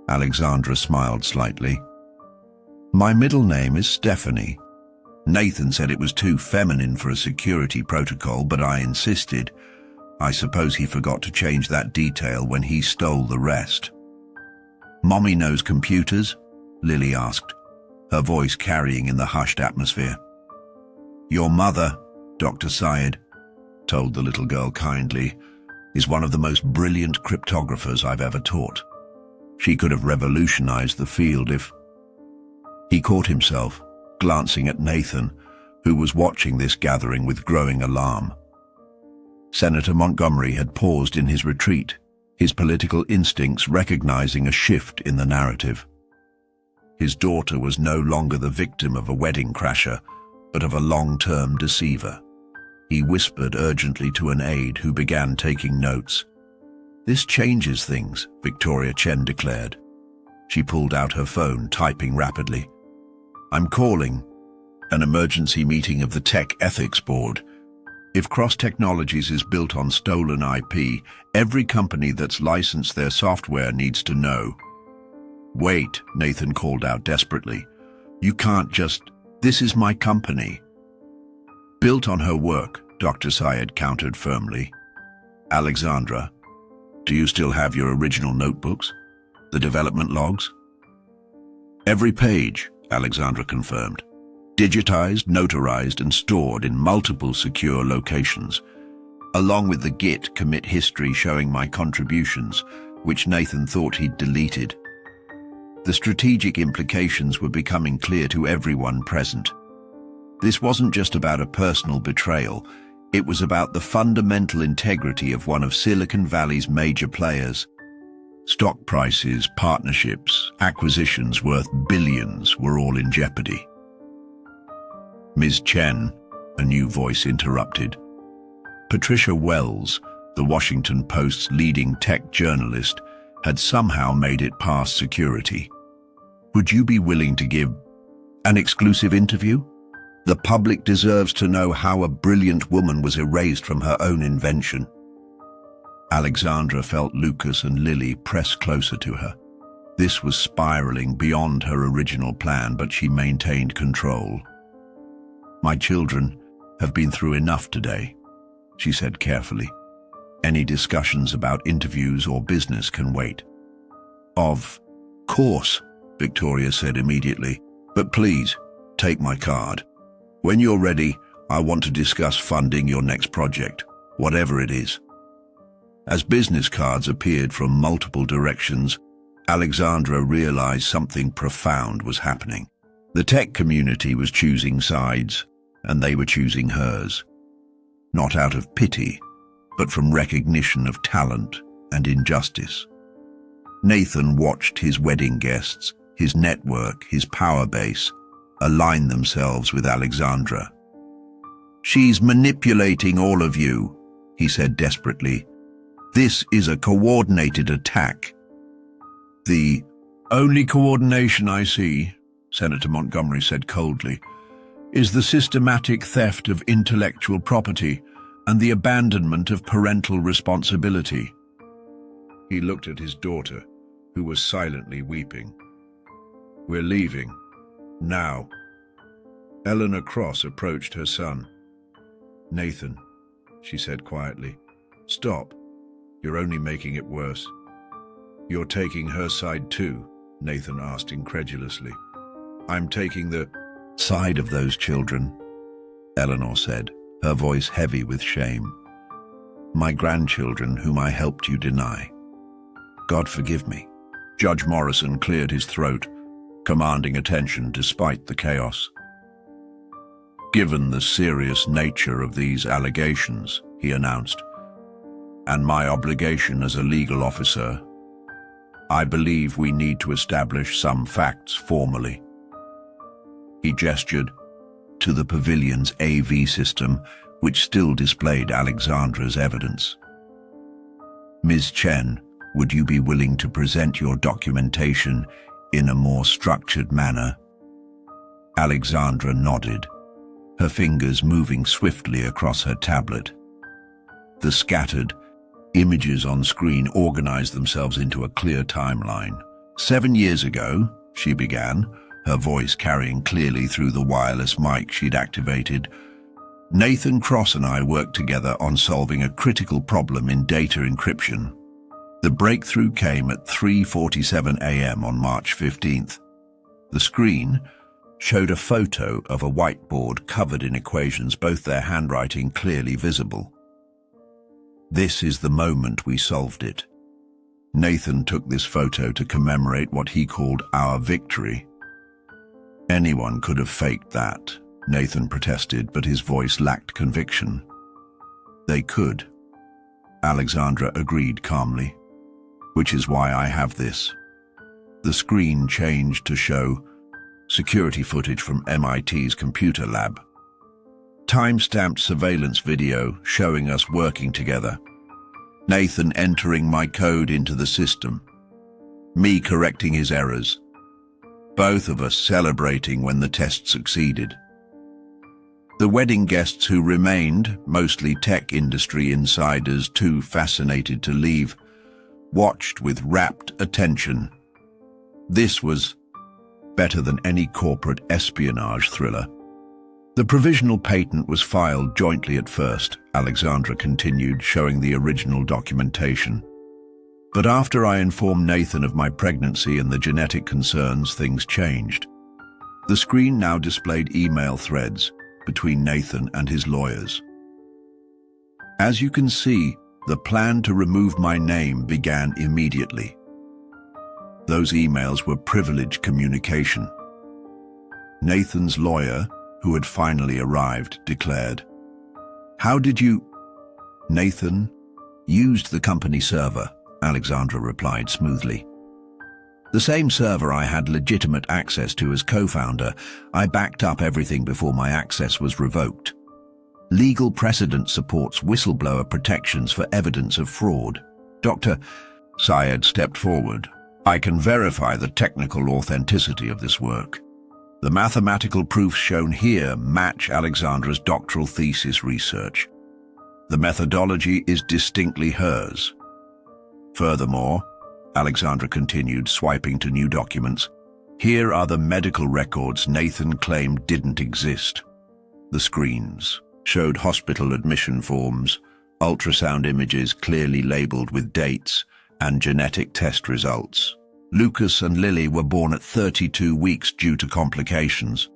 Alexandra smiled slightly. "My middle name is Stephanie. Nathan said it was too feminine for a security protocol, but I insisted. I suppose he forgot to change that detail when he stole the rest." "Mommy knows computers?" Lily asked, her voice carrying in the hushed atmosphere. "Your mother," Dr. Syed told the little girl kindly, "is one of the most brilliant cryptographers I've ever taught. She could have revolutionized the field if—" He caught himself, glancing at Nathan, who was watching this gathering with growing alarm. Senator Montgomery had paused in his retreat, his political instincts recognizing a shift in the narrative. His daughter was no longer the victim of a wedding crasher, but of a long-term deceiver. He whispered urgently to an aide who began taking notes. "This changes things," Victoria Chen declared. She pulled out her phone, typing rapidly. "I'm calling an emergency meeting of the Tech Ethics Board. If Cross Technologies is built on stolen IP, every company that's licensed their software needs to know." "Wait," Nathan called out desperately. "You can't just— This is my company." "Built on her work," Dr. Syed countered firmly. "Alexandra, do you still have your original notebooks? The development logs?" "Every page," Alexandra confirmed. "Digitized, notarized, and stored in multiple secure locations, along with the Git commit history showing my contributions, which Nathan thought he'd deleted." The strategic implications were becoming clear to everyone present. This wasn't just about a personal betrayal, it was about the fundamental integrity of one of Silicon Valley's major players. Stock prices, partnerships, acquisitions worth billions were all in jeopardy. "Ms. Chen," a new voice interrupted. Patricia Wells, the Washington Post's leading tech journalist, had somehow made it past security. "Would you be willing to give an exclusive interview? The public deserves to know how a brilliant woman was erased from her own invention." Alexandra felt Lucas and Lily press closer to her. This was spiraling beyond her original plan, but she maintained control. "My children have been through enough today," she said carefully. "Any discussions about interviews or business can wait." "Of course," Victoria said immediately, "but please, take my card. When you're ready, I want to discuss funding your next project, whatever it is." As business cards appeared from multiple directions, Alexandra realized something profound was happening. The tech community was choosing sides, and they were choosing hers. Not out of pity, but from recognition of talent and injustice. Nathan watched his wedding guests, his network, his power base, align themselves with Alexandra. "She's manipulating all of you," he said desperately. "This is a coordinated attack." "The only coordination I see," Senator Montgomery said coldly, "is the systematic theft of intellectual property and the abandonment of parental responsibility." He looked at his daughter, who was silently weeping. "We're leaving. Now." Eleanor Cross approached her son. "Nathan, she said quietly. Stop. You're only making it worse. You're taking her side too, Nathan asked incredulously. I'm taking the side of those children, Eleanor said, her voice heavy with shame. My grandchildren whom I helped you deny. God forgive me. Judge Morrison cleared his throat, commanding attention despite the chaos. Given the serious nature of these allegations, he announced, and my obligation as a legal officer, I believe we need to establish some facts formally. He gestured to the pavilion's AV system, which still displayed Alexandra's evidence. Ms. Chen, would you be willing to present your documentation in a more structured manner? Alexandra nodded, her fingers moving swiftly across her tablet. The scattered images on screen organized themselves into a clear timeline. 7 years ago, she began, her voice carrying clearly through the wireless mic she'd activated, Nathan Cross and I worked together on solving a critical problem in data encryption. The breakthrough came at 3:47 a.m. on March 15th. The screen showed a photo of a whiteboard covered in equations, both their handwriting clearly visible. This is the moment we solved it. Nathan took this photo to commemorate what he called our victory. Anyone could have faked that, Nathan protested, but his voice lacked conviction. They could. Alexandra agreed calmly, which is why I have this. The screen changed to show security footage from MIT's computer lab. Time-stamped surveillance video showing us working together. Nathan entering my code into the system. Me correcting his errors. Both of us celebrating when the test succeeded. The wedding guests who remained, mostly tech industry insiders too fascinated to leave, watched with rapt attention. This was better than any corporate espionage thriller. The provisional patent was filed jointly at first, Alexandra continued, showing the original documentation. But after I informed Nathan of my pregnancy and the genetic concerns, things changed. The screen now displayed email threads between Nathan and his lawyers. As you can see, the plan to remove my name began immediately. Those emails were privileged communication. Nathan's lawyer, who had finally arrived, declared, "How did you—" Nathan used the company server, Alexandra replied smoothly. The same server I had legitimate access to as co-founder. I backed up everything before my access was revoked. Legal precedent supports whistleblower protections for evidence of fraud. Dr. Syed stepped forward. I can verify the technical authenticity of this work. The mathematical proofs shown here match Alexandra's doctoral thesis research. The methodology is distinctly hers. Furthermore, Alexandra continued, swiping to new documents, here are the medical records Nathan claimed didn't exist. The screens showed hospital admission forms, ultrasound images clearly labeled with dates, and genetic test results. Lucas and Lily were born at 32 weeks due to complications.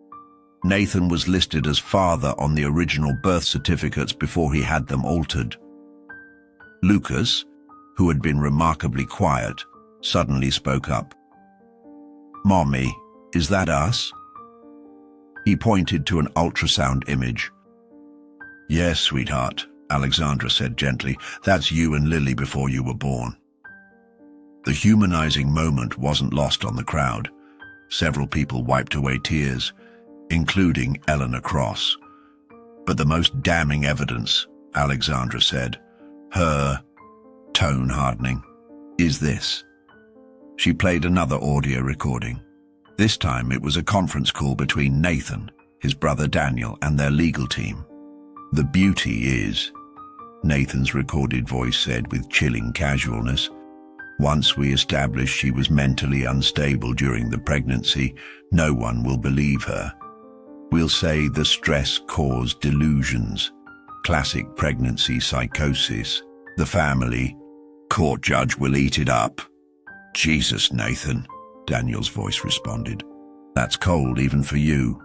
Nathan was listed as father on the original birth certificates before he had them altered. Lucas, who had been remarkably quiet, suddenly spoke up. "Mommy, is that us?" He pointed to an ultrasound image. "Yes, sweetheart," Alexandra said gently. "That's you and Lily before you were born." The humanizing moment wasn't lost on the crowd. Several people wiped away tears, including Eleanor Cross. But the most damning evidence, Alexandra said, her tone hardening, is this. She played another audio recording. This time it was a conference call between Nathan, his brother Daniel, and their legal team. "The beauty is," Nathan's recorded voice said with chilling casualness, "once we establish she was mentally unstable during the pregnancy, no one will believe her. We'll say the stress caused delusions. Classic pregnancy psychosis. The family. Court judge will eat it up. Jesus, Nathan, Daniel's voice responded. That's cold even for you.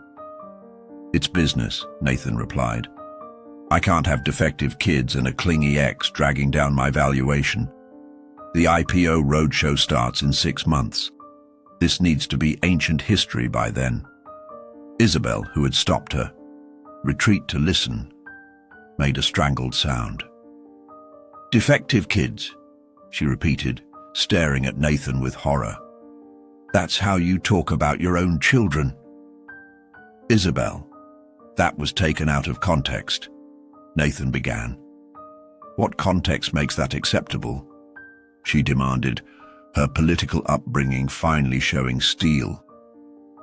It's business, Nathan replied. I can't have defective kids and a clingy ex dragging down my valuation. The IPO roadshow starts in 6 months. This needs to be ancient history by then. Isabel, who had stopped her, retreat to listen, made a strangled sound. Defective kids, she repeated, staring at Nathan with horror. That's how you talk about your own children. Isabel, that was taken out of context, Nathan began. What context makes that acceptable? She demanded, her political upbringing finally showing steel.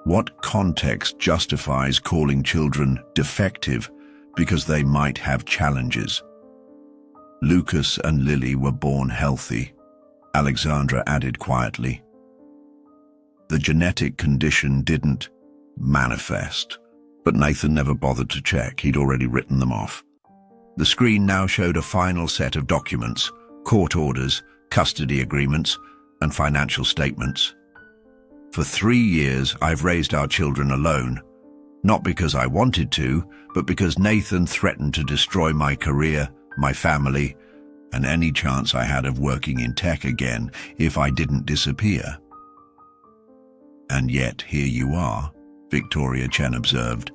What context justifies calling children defective because they might have challenges? Lucas and Lily were born healthy, Alexandra added quietly. The genetic condition didn't manifest, but Nathan never bothered to check. He'd already written them off. The screen now showed a final set of documents, court orders, custody agreements, and financial statements. For 3 years, I've raised our children alone, not because I wanted to, but because Nathan threatened to destroy my career, my family, and any chance I had of working in tech again if I didn't disappear. And yet here you are, Victoria Chen observed.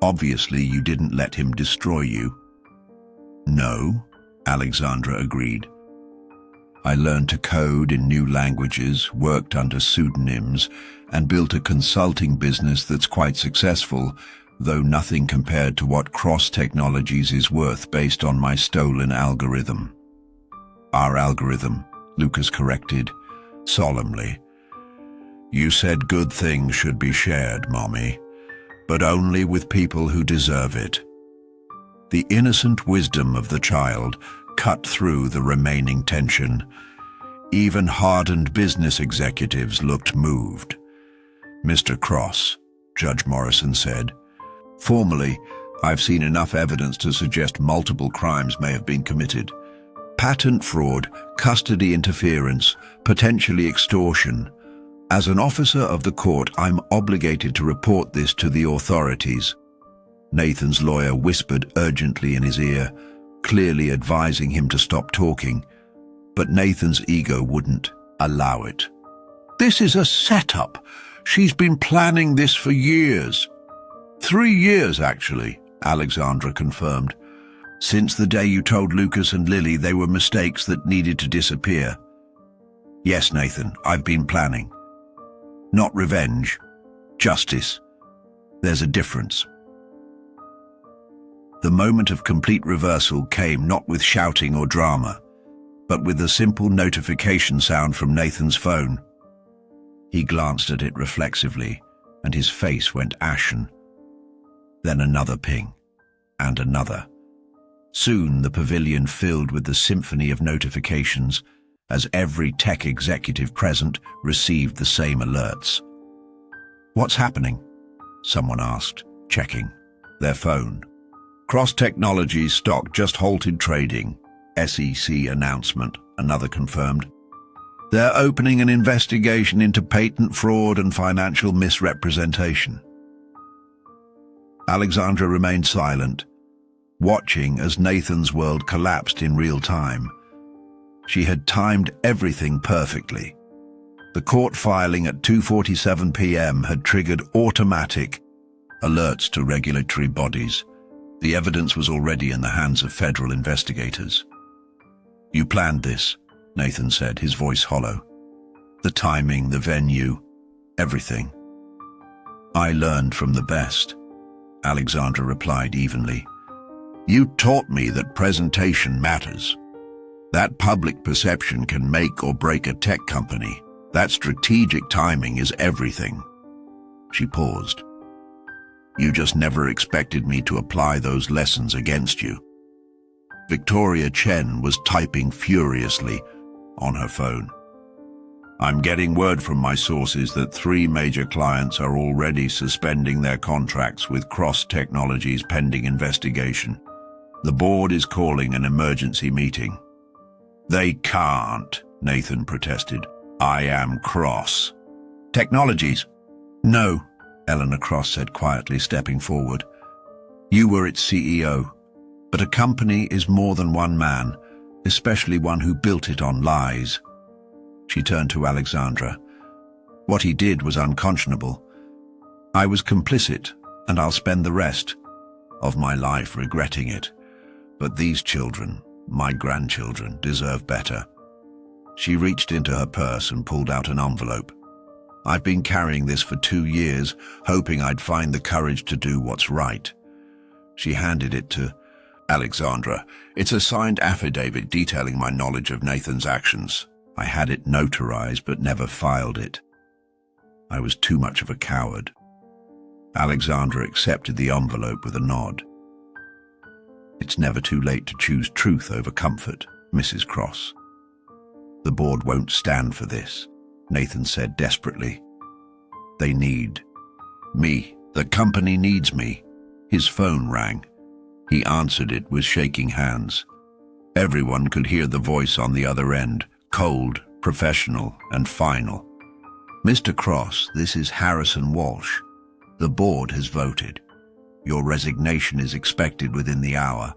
Obviously you didn't let him destroy you. No, Alexandra agreed. I learned to code in new languages, worked under pseudonyms, and built a consulting business that's quite successful, though nothing compared to what Cross Technologies is worth based on my stolen algorithm. Our algorithm, Lucas corrected, solemnly. You said good things should be shared, Mommy, but only with people who deserve it. The innocent wisdom of the child cut through the remaining tension. Even hardened business executives looked moved. Mr. Cross, Judge Morrison said, formally, I've seen enough evidence to suggest multiple crimes may have been committed. Patent fraud, custody interference, potentially extortion. As an officer of the court, I'm obligated to report this to the authorities. Nathan's lawyer whispered urgently in his ear, clearly advising him to stop talking, but Nathan's ego wouldn't allow it. This is a setup. She's been planning this for years. 3 years, actually, Alexandra confirmed. Since the day you told Lucas and Lily they were mistakes that needed to disappear. Yes, Nathan, I've been planning. Not revenge, justice. There's a difference. The moment of complete reversal came not with shouting or drama, but with a simple notification sound from Nathan's phone. He glanced at it reflexively, and his face went ashen. Then another ping, and another. Soon the pavilion filled with the symphony of notifications, as every tech executive present received the same alerts. What's happening? Someone asked, checking their phone. Cross Technologies stock just halted trading, SEC announcement, another confirmed. They're opening an investigation into patent fraud and financial misrepresentation. Alexandra remained silent, watching as Nathan's world collapsed in real time. She had timed everything perfectly. The court filing at 2:47 p.m. had triggered automatic alerts to regulatory bodies. The evidence was already in the hands of federal investigators. You planned this, Nathan said, his voice hollow. The timing, the venue, everything. I learned from the best, Alexandra replied evenly. You taught me that presentation matters. That public perception can make or break a tech company. That strategic timing is everything. She paused. You just never expected me to apply those lessons against you. Victoria Chen was typing furiously on her phone. I'm getting word from my sources that 3 major clients are already suspending their contracts with Cross Technologies pending investigation. The board is calling an emergency meeting. They can't, Nathan protested. I am Cross. Technologies? No, Eleanor Cross said quietly, stepping forward. You were its CEO, but a company is more than one man, especially one who built it on lies. She turned to Alexandra. What he did was unconscionable. I was complicit, and I'll spend the rest of my life regretting it. But these children, my grandchildren, deserve better. She reached into her purse and pulled out an envelope. I've been carrying this for 2 years, hoping I'd find the courage to do what's right. She handed it to Alexandra. It's a signed affidavit detailing my knowledge of Nathan's actions. I had it notarized but never filed it. I was too much of a coward. Alexandra accepted the envelope with a nod. It's never too late to choose truth over comfort, Mrs. Cross. The board won't stand for this, Nathan said desperately. They need me. The company needs me. His phone rang. He answered it with shaking hands. Everyone could hear the voice on the other end, cold, professional, and final. Mr. Cross, this is Harrison Walsh. The board has voted. Your resignation is expected within the hour,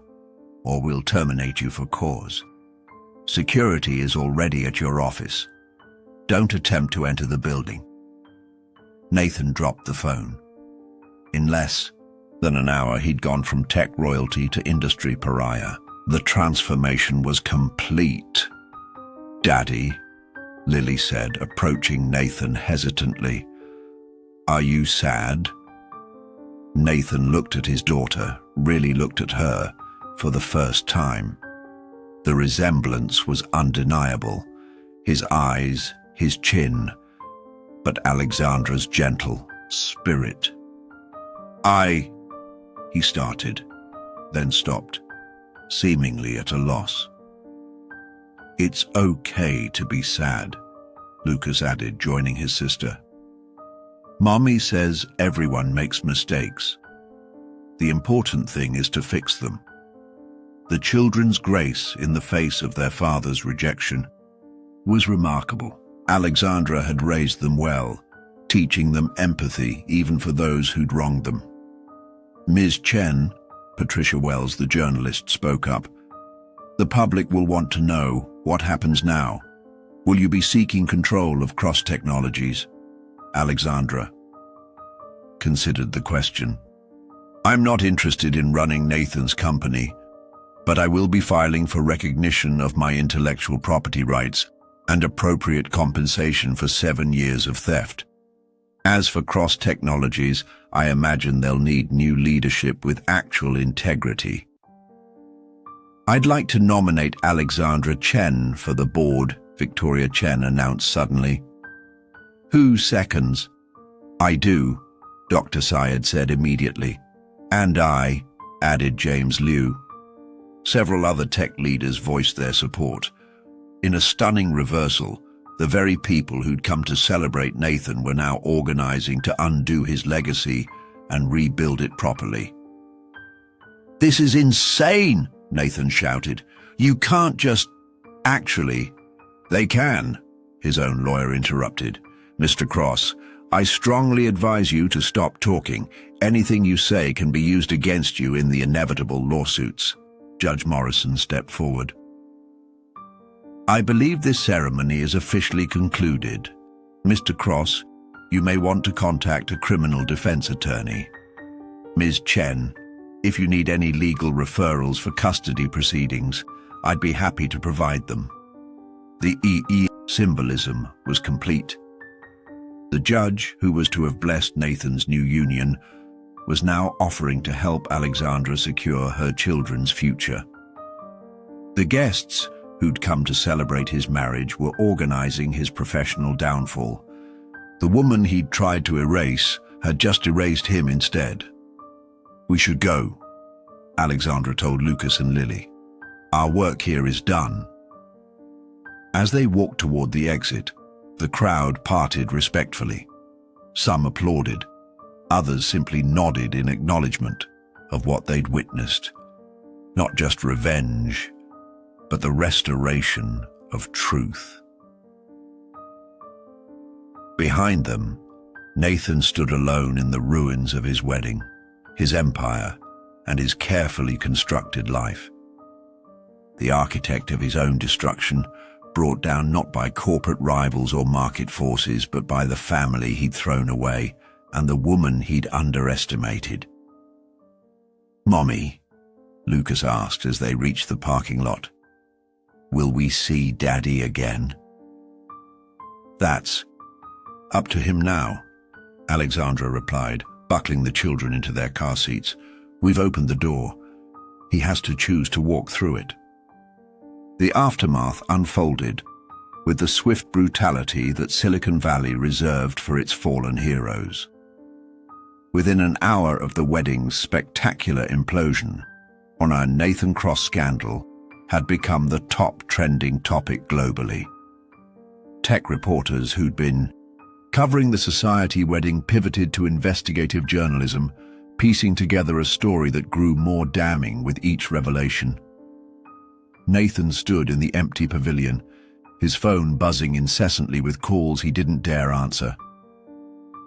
or we'll terminate you for cause. Security is already at your office. Don't attempt to enter the building. Nathan dropped the phone. In less than an hour, he'd gone from tech royalty to industry pariah. The transformation was complete. Daddy, Lily said, approaching Nathan hesitantly. Are you sad? Nathan looked at his daughter, really looked at her, for the first time. The resemblance was undeniable. His eyes, his chin, but Alexandra's gentle spirit. He started, then stopped, seemingly at a loss. It's okay to be sad, Lucas added, joining his sister. Mommy says everyone makes mistakes. The important thing is to fix them. The children's grace in the face of their father's rejection was remarkable. Alexandra had raised them well, teaching them empathy even for those who'd wronged them. Ms. Chen, Patricia Wells, the journalist, spoke up. The public will want to know what happens now. Will you be seeking control of Cross Technologies? Alexandra considered the question. I'm not interested in running Nathan's company, but I will be filing for recognition of my intellectual property rights and appropriate compensation for 7 years of theft. As for Cross Technologies, I imagine they'll need new leadership with actual integrity. I'd like to nominate Alexandra Chen for the board, Victoria Chen announced suddenly. Who seconds? I do, Dr. Syed said immediately. And I, added James Liu. Several other tech leaders voiced their support. In a stunning reversal, the very people who'd come to celebrate Nathan were now organizing to undo his legacy and rebuild it properly. This is insane, Nathan shouted. You can't just... Actually, they can, his own lawyer interrupted. Mr. Cross, I strongly advise you to stop talking. Anything you say can be used against you in the inevitable lawsuits. Judge Morrison stepped forward. I believe this ceremony is officially concluded. Mr. Cross, you may want to contact a criminal defense attorney. Ms. Chen, if you need any legal referrals for custody proceedings, I'd be happy to provide them. The EE symbolism was complete. The judge, who was to have blessed Nathan's new union, was now offering to help Alexandra secure her children's future. The guests, who'd come to celebrate his marriage, were organizing his professional downfall. The woman he'd tried to erase had just erased him instead. We should go, Alexandra told Lucas and Lily. Our work here is done. As they walked toward the exit, the crowd parted respectfully. Some applauded, others simply nodded in acknowledgement of what they'd witnessed. Not just revenge, but the restoration of truth. Behind them, Nathan stood alone in the ruins of his wedding, his empire, and his carefully constructed life. The architect of his own destruction, brought down not by corporate rivals or market forces, but by the family he'd thrown away and the woman he'd underestimated. "Mommy," Lucas asked as they reached the parking lot, "will we see Daddy again?" "That's up to him now," Alexandra replied, buckling the children into their car seats. "We've opened the door. He has to choose to walk through it." The aftermath unfolded with the swift brutality that Silicon Valley reserved for its fallen heroes. Within an hour of the wedding's spectacular implosion, our Nathan Cross scandal had become the top trending topic globally. Tech reporters who'd been covering the society wedding pivoted to investigative journalism, piecing together a story that grew more damning with each revelation. Nathan stood in the empty pavilion, his phone buzzing incessantly with calls he didn't dare answer.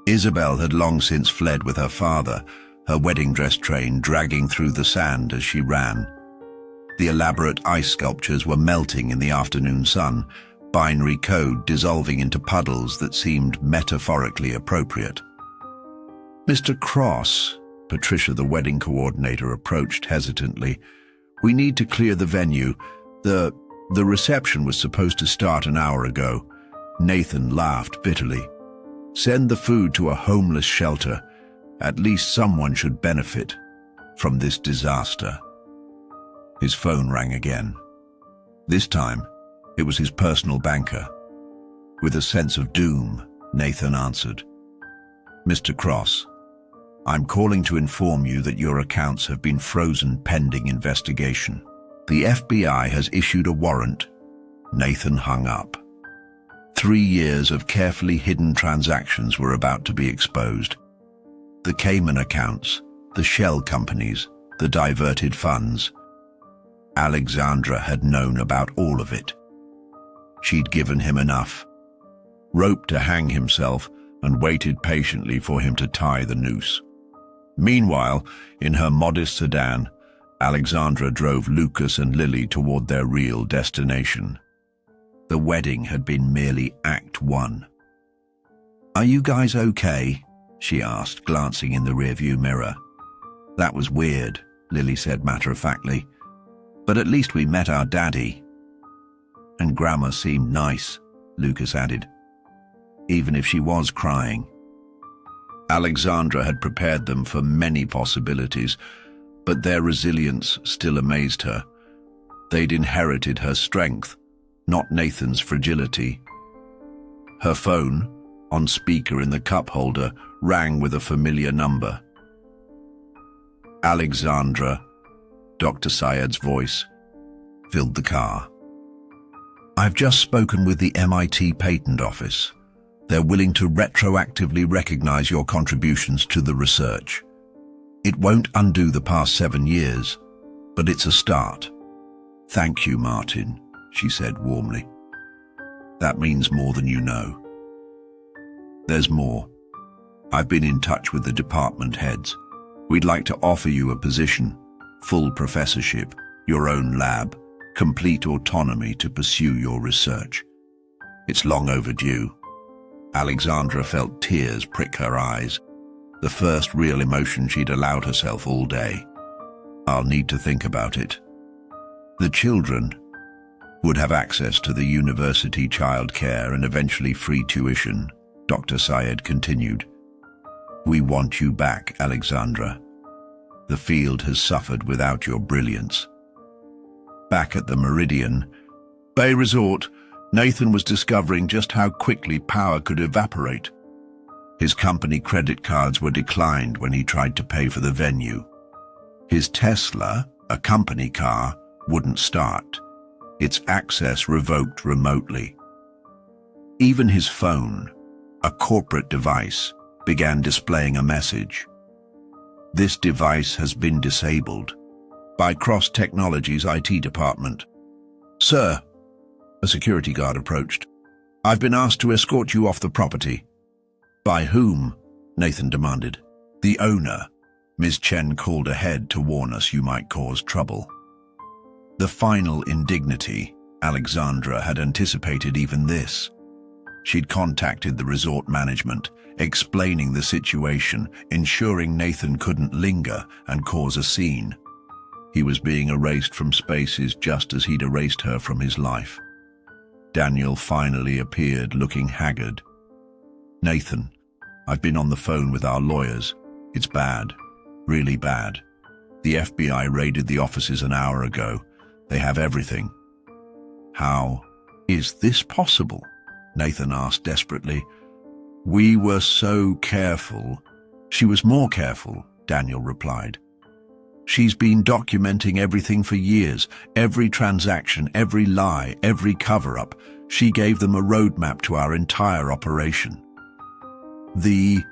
Isabel had long since fled with her father, her wedding dress train dragging through the sand as she ran. The elaborate ice sculptures were melting in the afternoon sun, binary code dissolving into puddles that seemed metaphorically appropriate. "Mr. Cross," Patricia, the wedding coordinator, approached hesitantly. "We need to clear the venue. The reception was supposed to start an hour ago." Nathan laughed bitterly. "Send the food to a homeless shelter. At least someone should benefit from this disaster." His phone rang again. This time, it was his personal banker. With a sense of doom, Nathan answered. "Mr. Cross, I'm calling to inform you that your accounts have been frozen pending investigation. The FBI has issued a warrant." Nathan hung up. 3 years of carefully hidden transactions were about to be exposed. The Cayman accounts, the shell companies, the diverted funds. Alexandra had known about all of it. She'd given him enough rope to hang himself and waited patiently for him to tie the noose. Meanwhile, in her modest sedan, Alexandra drove Lucas and Lily toward their real destination. The wedding had been merely Act 1. "Are you guys okay?" she asked, glancing in the rearview mirror. "That was weird," Lily said matter-of-factly. "But at least we met our daddy." "And Grandma seemed nice," Lucas added, "even if she was crying." Alexandra had prepared them for many possibilities, but their resilience still amazed her. They'd inherited her strength, not Nathan's fragility. Her phone, on speaker in the cup holder, rang with a familiar number. "Alexandra," Dr. Syed's voice filled the car. "I've just spoken with the MIT Patent Office. They're willing to retroactively recognize your contributions to the research. It won't undo the past 7 years, but it's a start." "Thank you, Martin," she said warmly. "That means more than you know." "There's more. I've been in touch with the department heads. We'd like to offer you a position, full professorship, your own lab, complete autonomy to pursue your research. It's long overdue." Alexandra felt tears prick her eyes, the first real emotion she'd allowed herself all day. "I'll need to think about it." The children would have access to the university childcare and eventually free tuition, Dr. Syed continued. "We want you back, Alexandra. The field has suffered without your brilliance." Back at the Meridian Bay Resort, Nathan was discovering just how quickly power could evaporate. His company credit cards were declined when he tried to pay for the venue. His Tesla, a company car, wouldn't start. Its access revoked remotely. Even his phone, a corporate device, began displaying a message. "This device has been disabled. by Cross Technologies IT department. Sir, a security guard approached. I've been asked to escort you off the property. By whom? Nathan demanded. The owner. Ms. Chen called ahead to warn us you might cause trouble. The final indignity. Alexandra had anticipated even this. She'd contacted the resort management, explaining the situation, ensuring Nathan couldn't linger and cause a scene. He was being erased from spaces just as he'd erased her from his life. Daniel finally appeared, looking haggard. Nathan, I've been on the phone with our lawyers. It's bad, really bad. The FBI raided the offices an hour ago. They have everything. How is this possible? Nathan asked desperately. We were so careful. She was more careful, Daniel replied. She's been documenting everything for years, every transaction, every lie, every cover-up. She gave them a roadmap to our entire operation. The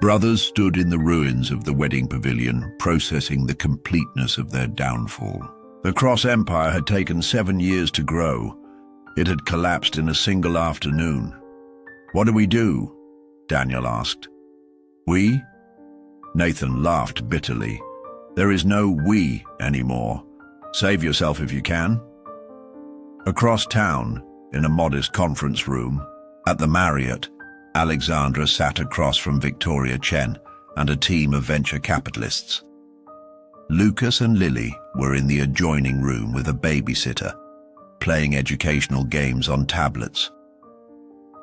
brothers stood in the ruins of the wedding pavilion, processing the completeness of their downfall. The Cross Empire had taken 7 years to grow. It had collapsed in a single afternoon. What do we do? Daniel asked. We? Nathan laughed bitterly. There is no we anymore. Save yourself if you can. Across town, in a modest conference room, at the Marriott, Alexandra sat across from Victoria Chen and a team of venture capitalists. Lucas and Lily were in the adjoining room with a babysitter, playing educational games on tablets.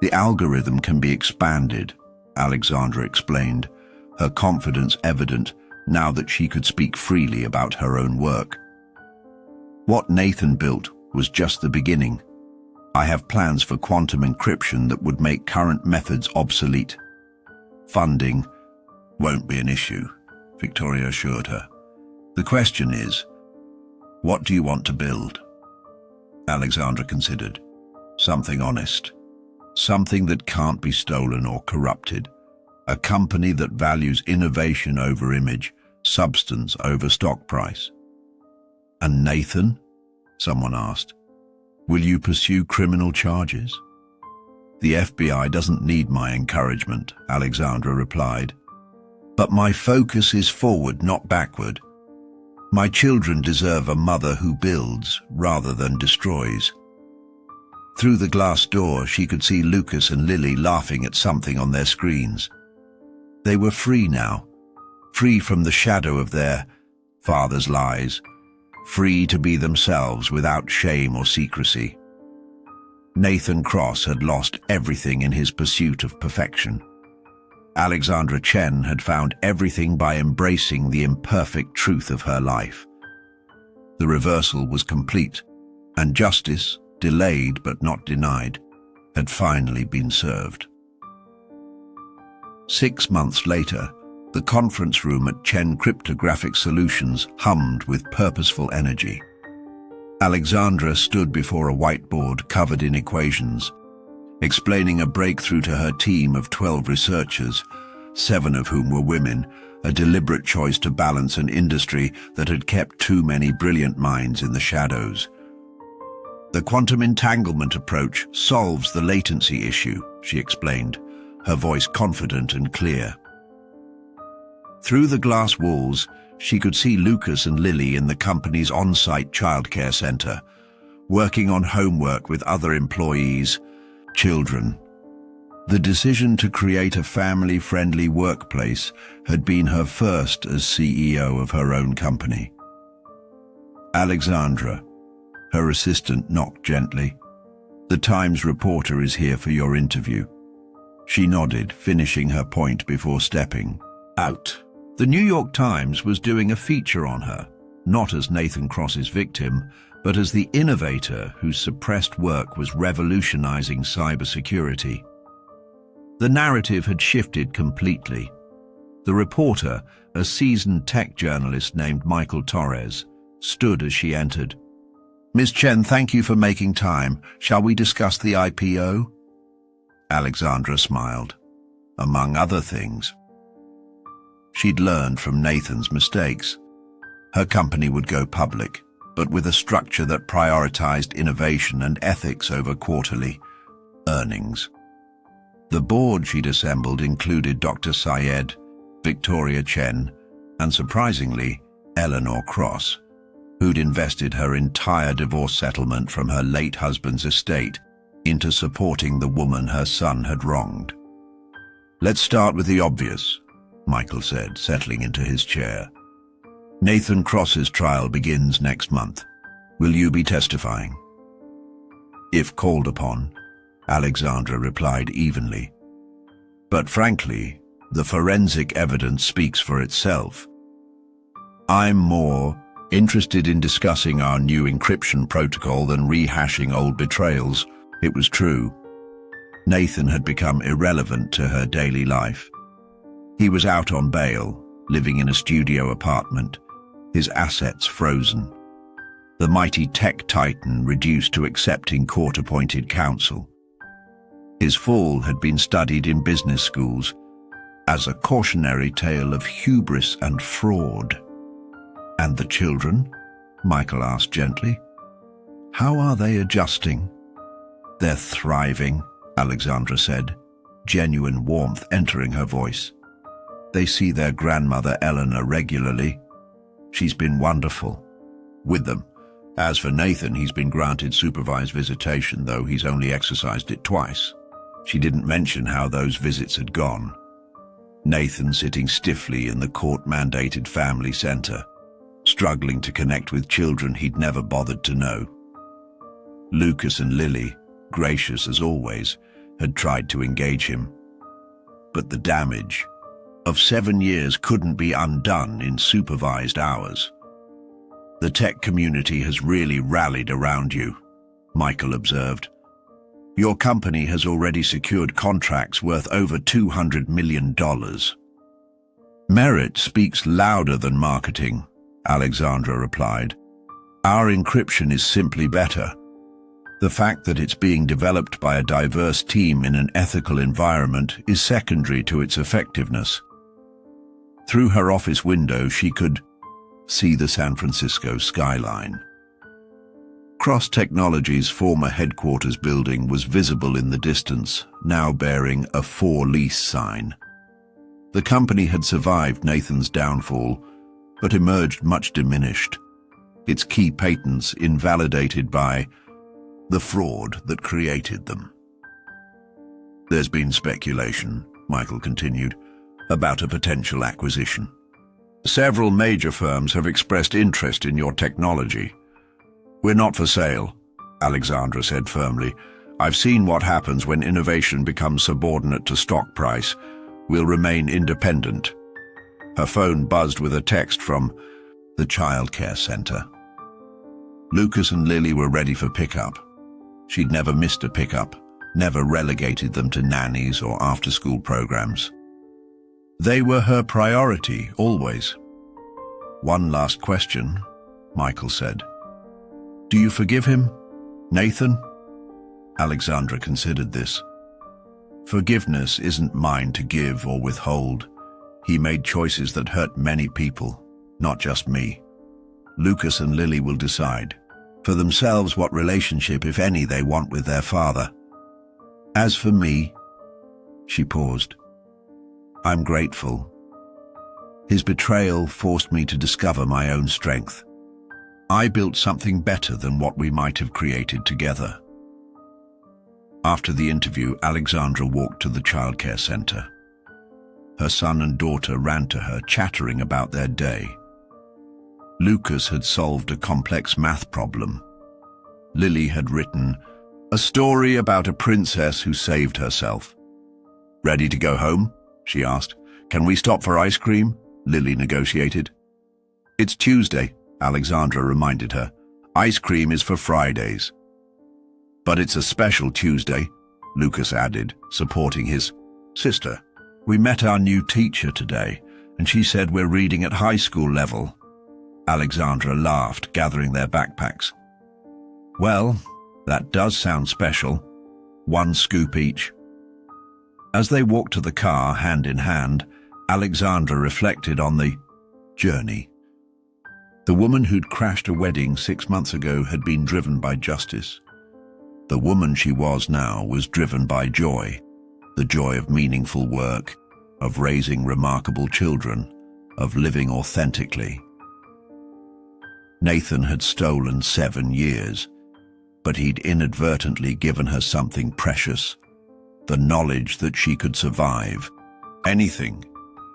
The algorithm can be expanded, Alexandra explained, her confidence evident now that she could speak freely about her own work. What Nathan built was just the beginning. I have plans for quantum encryption that would make current methods obsolete. Funding won't be an issue, Victoria assured her. The question is, what do you want to build? Alexandra considered. Something honest. Something that can't be stolen or corrupted. A company that values innovation over image, substance over stock price. And Nathan? Someone asked. Will you pursue criminal charges? The FBI doesn't need my encouragement, Alexandra replied. But my focus is forward, not backward. My children deserve a mother who builds rather than destroys. Through the glass door, she could see Lucas and Lily laughing at something on their screens. They were free now, free from the shadow of their father's lies, free to be themselves without shame or secrecy. Nathan Cross had lost everything in his pursuit of perfection. Alexandra Chen had found everything by embracing the imperfect truth of her life. The reversal was complete, and justice, delayed but not denied, had finally been served. 6 months later, the conference room at Chen Cryptographic Solutions hummed with purposeful energy. Alexandra stood before a whiteboard covered in equations, explaining a breakthrough to her team of 12 researchers, 7 of whom were women, a deliberate choice to balance an industry that had kept too many brilliant minds in the shadows. The quantum entanglement approach solves the latency issue, she explained, her voice confident and clear. Through the glass walls, she could see Lucas and Lily in the company's on-site childcare center, working on homework with other employees, children. The decision to create a family-friendly workplace had been her first as CEO of her own company. Alexandra, her assistant, knocked gently. The Times reporter is here for your interview. She nodded, finishing her point before stepping out. The New York Times was doing a feature on her, not as Nathan Cross's victim, but as the innovator whose suppressed work was revolutionizing cybersecurity. The narrative had shifted completely. The reporter, a seasoned tech journalist named Michael Torres, stood as she entered. Ms. Chen, thank you for making time. Shall we discuss the IPO? Alexandra smiled. Among other things. She'd learned from Nathan's mistakes. Her company would go public, but with a structure that prioritized innovation and ethics over quarterly earnings. The board she'd assembled included Dr. Syed, Victoria Chen, and surprisingly, Eleanor Cross, who'd invested her entire divorce settlement from her late husband's estate into supporting the woman her son had wronged. "Let's start with the obvious," Michael said, settling into his chair. "Nathan Cross's trial begins next month. Will you be testifying?" "If called upon," Alexandra replied evenly. "But frankly, the forensic evidence speaks for itself. I'm more interested in discussing our new encryption protocol than rehashing old betrayals." It was true. Nathan had become irrelevant to her daily life. He was out on bail, living in a studio apartment, his assets frozen. The mighty tech titan reduced to accepting court-appointed counsel. His fall had been studied in business schools as a cautionary tale of hubris and fraud. "And the children?" Michael asked gently. "How are they adjusting?" "They're thriving," Alexandra said, genuine warmth entering her voice. "They see their grandmother Eleanor regularly. She's been wonderful with them. As for Nathan, he's been granted supervised visitation, though he's only exercised it twice." She didn't mention how those visits had gone. Nathan sitting stiffly in the court-mandated family center, struggling to connect with children he'd never bothered to know. Lucas and Lily, gracious as always, had tried to engage him. But the damage of 7 years couldn't be undone in supervised hours. "The tech community has really rallied around you," Michael observed. "Your company has already secured contracts worth over $200 million. "Merit speaks louder than marketing," Alexandra replied. "Our encryption is simply better. The fact that it's being developed by a diverse team in an ethical environment is secondary to its effectiveness." Through her office window, she could see the San Francisco skyline. Cross Technologies' former headquarters building was visible in the distance, now bearing a "for lease" sign. The company had survived Nathan's downfall, but emerged much diminished, its key patents invalidated by the fraud that created them. "There's been speculation," Michael continued, "about a potential acquisition. Several major firms have expressed interest in your technology." "We're not for sale," Alexandra said firmly. "I've seen what happens when innovation becomes subordinate to stock price. We'll remain independent." Her phone buzzed with a text from the childcare center. Lucas and Lily were ready for pickup. She'd never missed a pickup, never relegated them to nannies or after-school programs. They were her priority, always. "One last question," Michael said. "Do you forgive him, Nathan?" Alexandra considered this. "Forgiveness isn't mine to give or withhold. He made choices that hurt many people, not just me. Lucas and Lily will decide for themselves what relationship, if any, they want with their father. As for me," she paused, "I'm grateful. His betrayal forced me to discover my own strength. I built something better than what we might have created together." After the interview, Alexandra walked to the childcare center. Her son and daughter ran to her, chattering about their day. Lucas had solved a complex math problem. Lily had written a story about a princess who saved herself. "Ready to go home?" she asked. "Can we stop for ice cream?" Lily negotiated. "It's Tuesday," Alexandra reminded her. "Ice cream is for Fridays." "But it's a special Tuesday," Lucas added, supporting his sister. "We met our new teacher today, and she said we're reading at high school level." Alexandra laughed, gathering their backpacks. "Well, that does sound special. 1 scoop each." As they walked to the car, hand in hand, Alexandra reflected on the journey. The woman who'd crashed a wedding 6 months ago had been driven by justice. The woman she was now was driven by joy, the joy of meaningful work, of raising remarkable children, of living authentically. Nathan had stolen 7 years, but he'd inadvertently given her something precious, the knowledge that she could survive anything,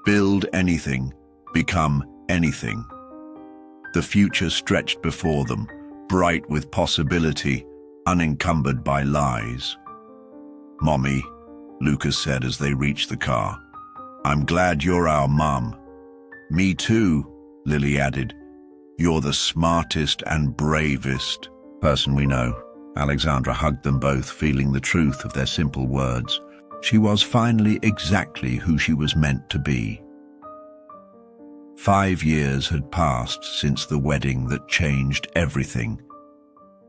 build anything, become anything. The future stretched before them, bright with possibility, unencumbered by lies. "Mommy," Lucas said as they reached the car, "I'm glad you're our mum." "Me too," Lily added. "You're the smartest and bravest person we know." Alexandra hugged them both, feeling the truth of their simple words. She was finally exactly who she was meant to be. 5 years had passed since the wedding that changed everything.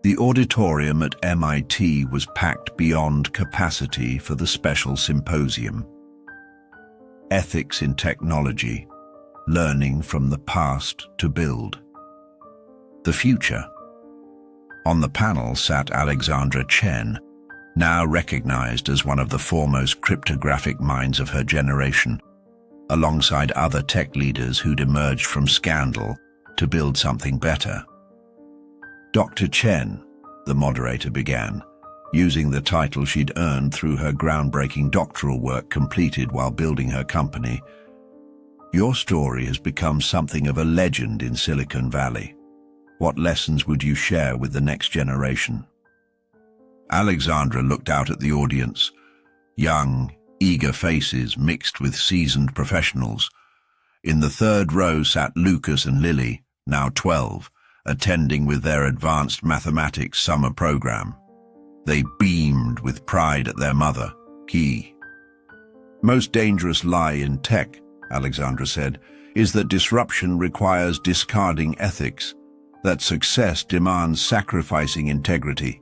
The auditorium at MIT was packed beyond capacity for the special symposium. Ethics in Technology, Learning from the Past to Build. The future. On the panel sat Alexandra Chen, now recognized as one of the foremost cryptographic minds of her generation, alongside other tech leaders who'd emerged from scandal to build something better. Dr. Chen, the moderator began, using the title she'd earned through her groundbreaking doctoral work completed while building her company. "Your story has become something of a legend in Silicon Valley. What lessons would you share with the next generation?" Alexandra looked out at the audience, young, eager faces mixed with seasoned professionals. In the third row sat Lucas and Lily, now 12, attending with their advanced mathematics summer program. They beamed with pride at their mother, Key. "Most dangerous lie in tech," Alexandra said, "is that disruption requires discarding ethics, that success demands sacrificing integrity.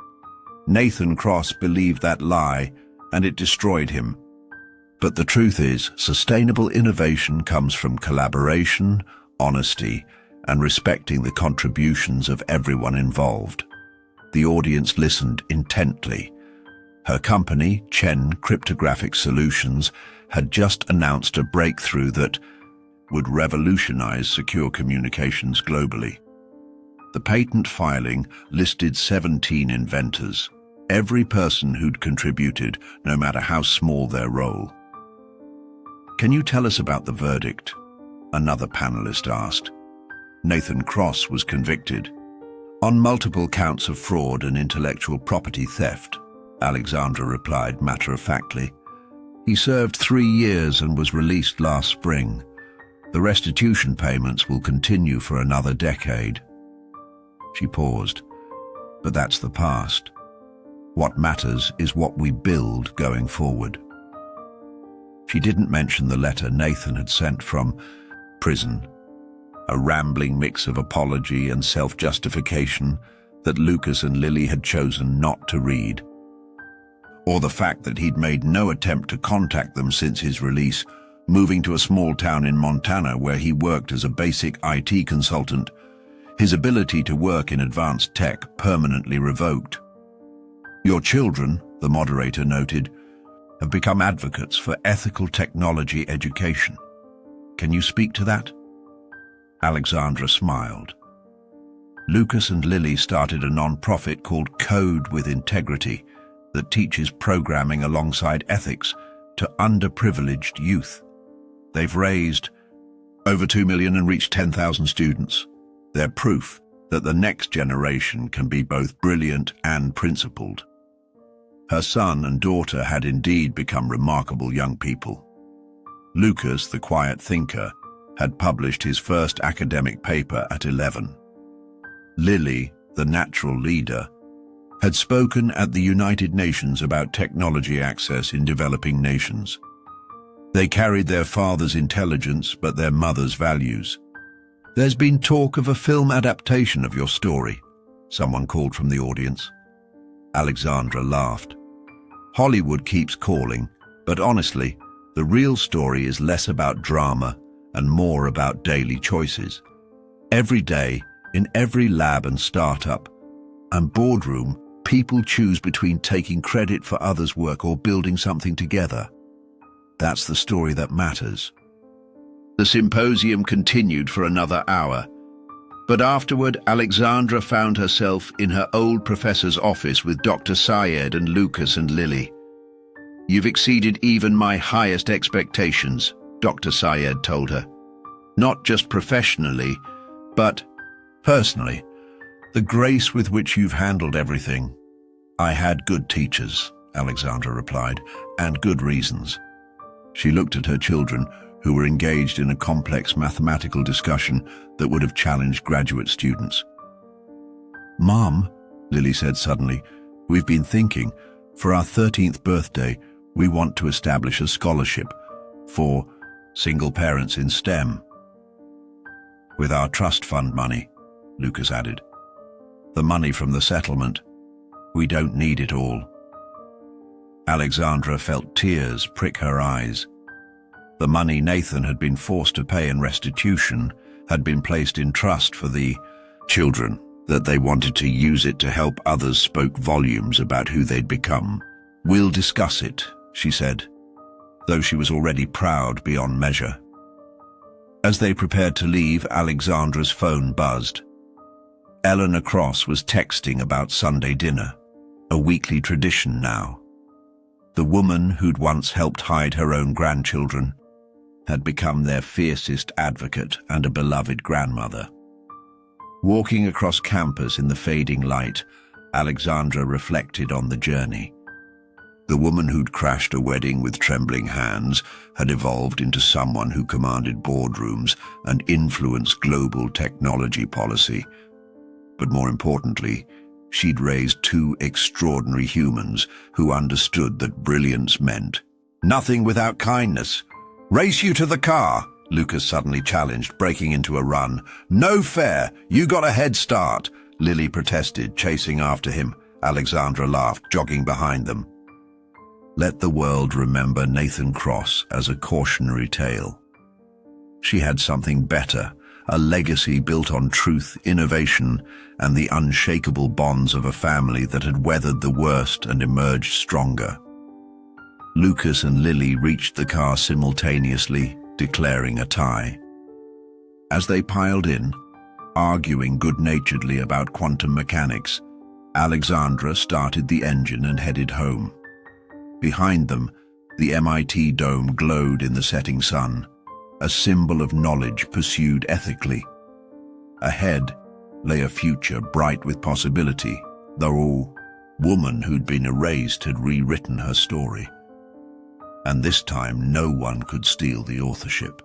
Nathan Cross believed that lie, and it destroyed him. But the truth is, sustainable innovation comes from collaboration, honesty, and respecting the contributions of everyone involved." The audience listened intently. Her company, Chen Cryptographic Solutions, had just announced a breakthrough that would revolutionize secure communications globally. The patent filing listed 17 inventors, every person who'd contributed, no matter how small their role. "Can you tell us about the verdict?" another panelist asked. Nathan Cross was convicted on multiple counts of fraud and intellectual property theft, Alexandra replied matter-of-factly. "He served 3 years and was released last spring. The restitution payments will continue for another decade." She paused. "But that's the past. What matters is what we build going forward." She didn't mention the letter Nathan had sent from prison, a rambling mix of apology and self-justification that Lucas and Lily had chosen not to read, or the fact that he'd made no attempt to contact them since his release, moving to a small town in Montana where he worked as a basic IT consultant, his ability to work in advanced tech permanently revoked. "Your children," the moderator noted, "have become advocates for ethical technology education. Can you speak to that?" Alexandra smiled. Lucas and Lily started a non-profit called Code with Integrity that teaches programming alongside ethics to underprivileged youth. They've raised over 2 million and reached 10,000 students. They're proof that the next generation can be both brilliant and principled. Her son and daughter had indeed become remarkable young people. Lucas, the quiet thinker, had published his first academic paper at 11. Lily, the natural leader, had spoken at the United Nations about technology access in developing nations. They carried their father's intelligence but their mother's values. "There's been talk of a film adaptation of your story," someone called from the audience. Alexandra laughed. "Hollywood keeps calling, but honestly, the real story is less about drama and more about daily choices. Every day, In every lab and startup and boardroom, people choose between taking credit for others' work or building something together. That's the story that matters. The symposium continued for another hour, but afterward Alexandra found herself in her old professor's office with Dr. Syed and Lucas and Lily. "You've exceeded even my highest expectations," Dr. Syed told her. "Not just professionally, but personally. The grace with which you've handled everything." "I had good teachers," Alexandra replied, "and good reasons." She looked at her children, who were engaged in a complex mathematical discussion that would have challenged graduate students. "Mom," Lily said suddenly, "we've been thinking, for our 13th birthday, we want to establish a scholarship for single parents in STEM. With our trust fund money," Lucas added. "The money from the settlement. We don't need it all." Alexandra felt tears prick her eyes. The money Nathan had been forced to pay in restitution had been placed in trust for the children. That they wanted to use it to help others spoke volumes about who they'd become. "We'll discuss it," she said, though she was already proud beyond measure. As they prepared to leave, Alexandra's phone buzzed. Eleanor Cross was texting about Sunday dinner, a weekly tradition now. The woman who'd once helped hide her own grandchildren had become their fiercest advocate and a beloved grandmother. Walking across campus in the fading light, Alexandra reflected on the journey. The woman who'd crashed a wedding with trembling hands had evolved into someone who commanded boardrooms and influenced global technology policy. But more importantly, she'd raised two extraordinary humans who understood that brilliance meant nothing without kindness. "Race you to the car," Lucas suddenly challenged, breaking into a run. "No fair, you got a head start," Lily protested, chasing after him. Alexandra laughed, jogging behind them. Let the world remember Nathan Cross as a cautionary tale. She had something better, a legacy built on truth, innovation, and the unshakable bonds of a family that had weathered the worst and emerged stronger. Lucas and Lily reached the car simultaneously, declaring a tie. As they piled in, arguing good-naturedly about quantum mechanics, Alexandra started the engine and headed home. Behind them, the MIT dome glowed in the setting sun, a symbol of knowledge pursued ethically. Ahead lay a future bright with possibility, though a woman who'd been erased had rewritten her story. And this time no one could steal the authorship.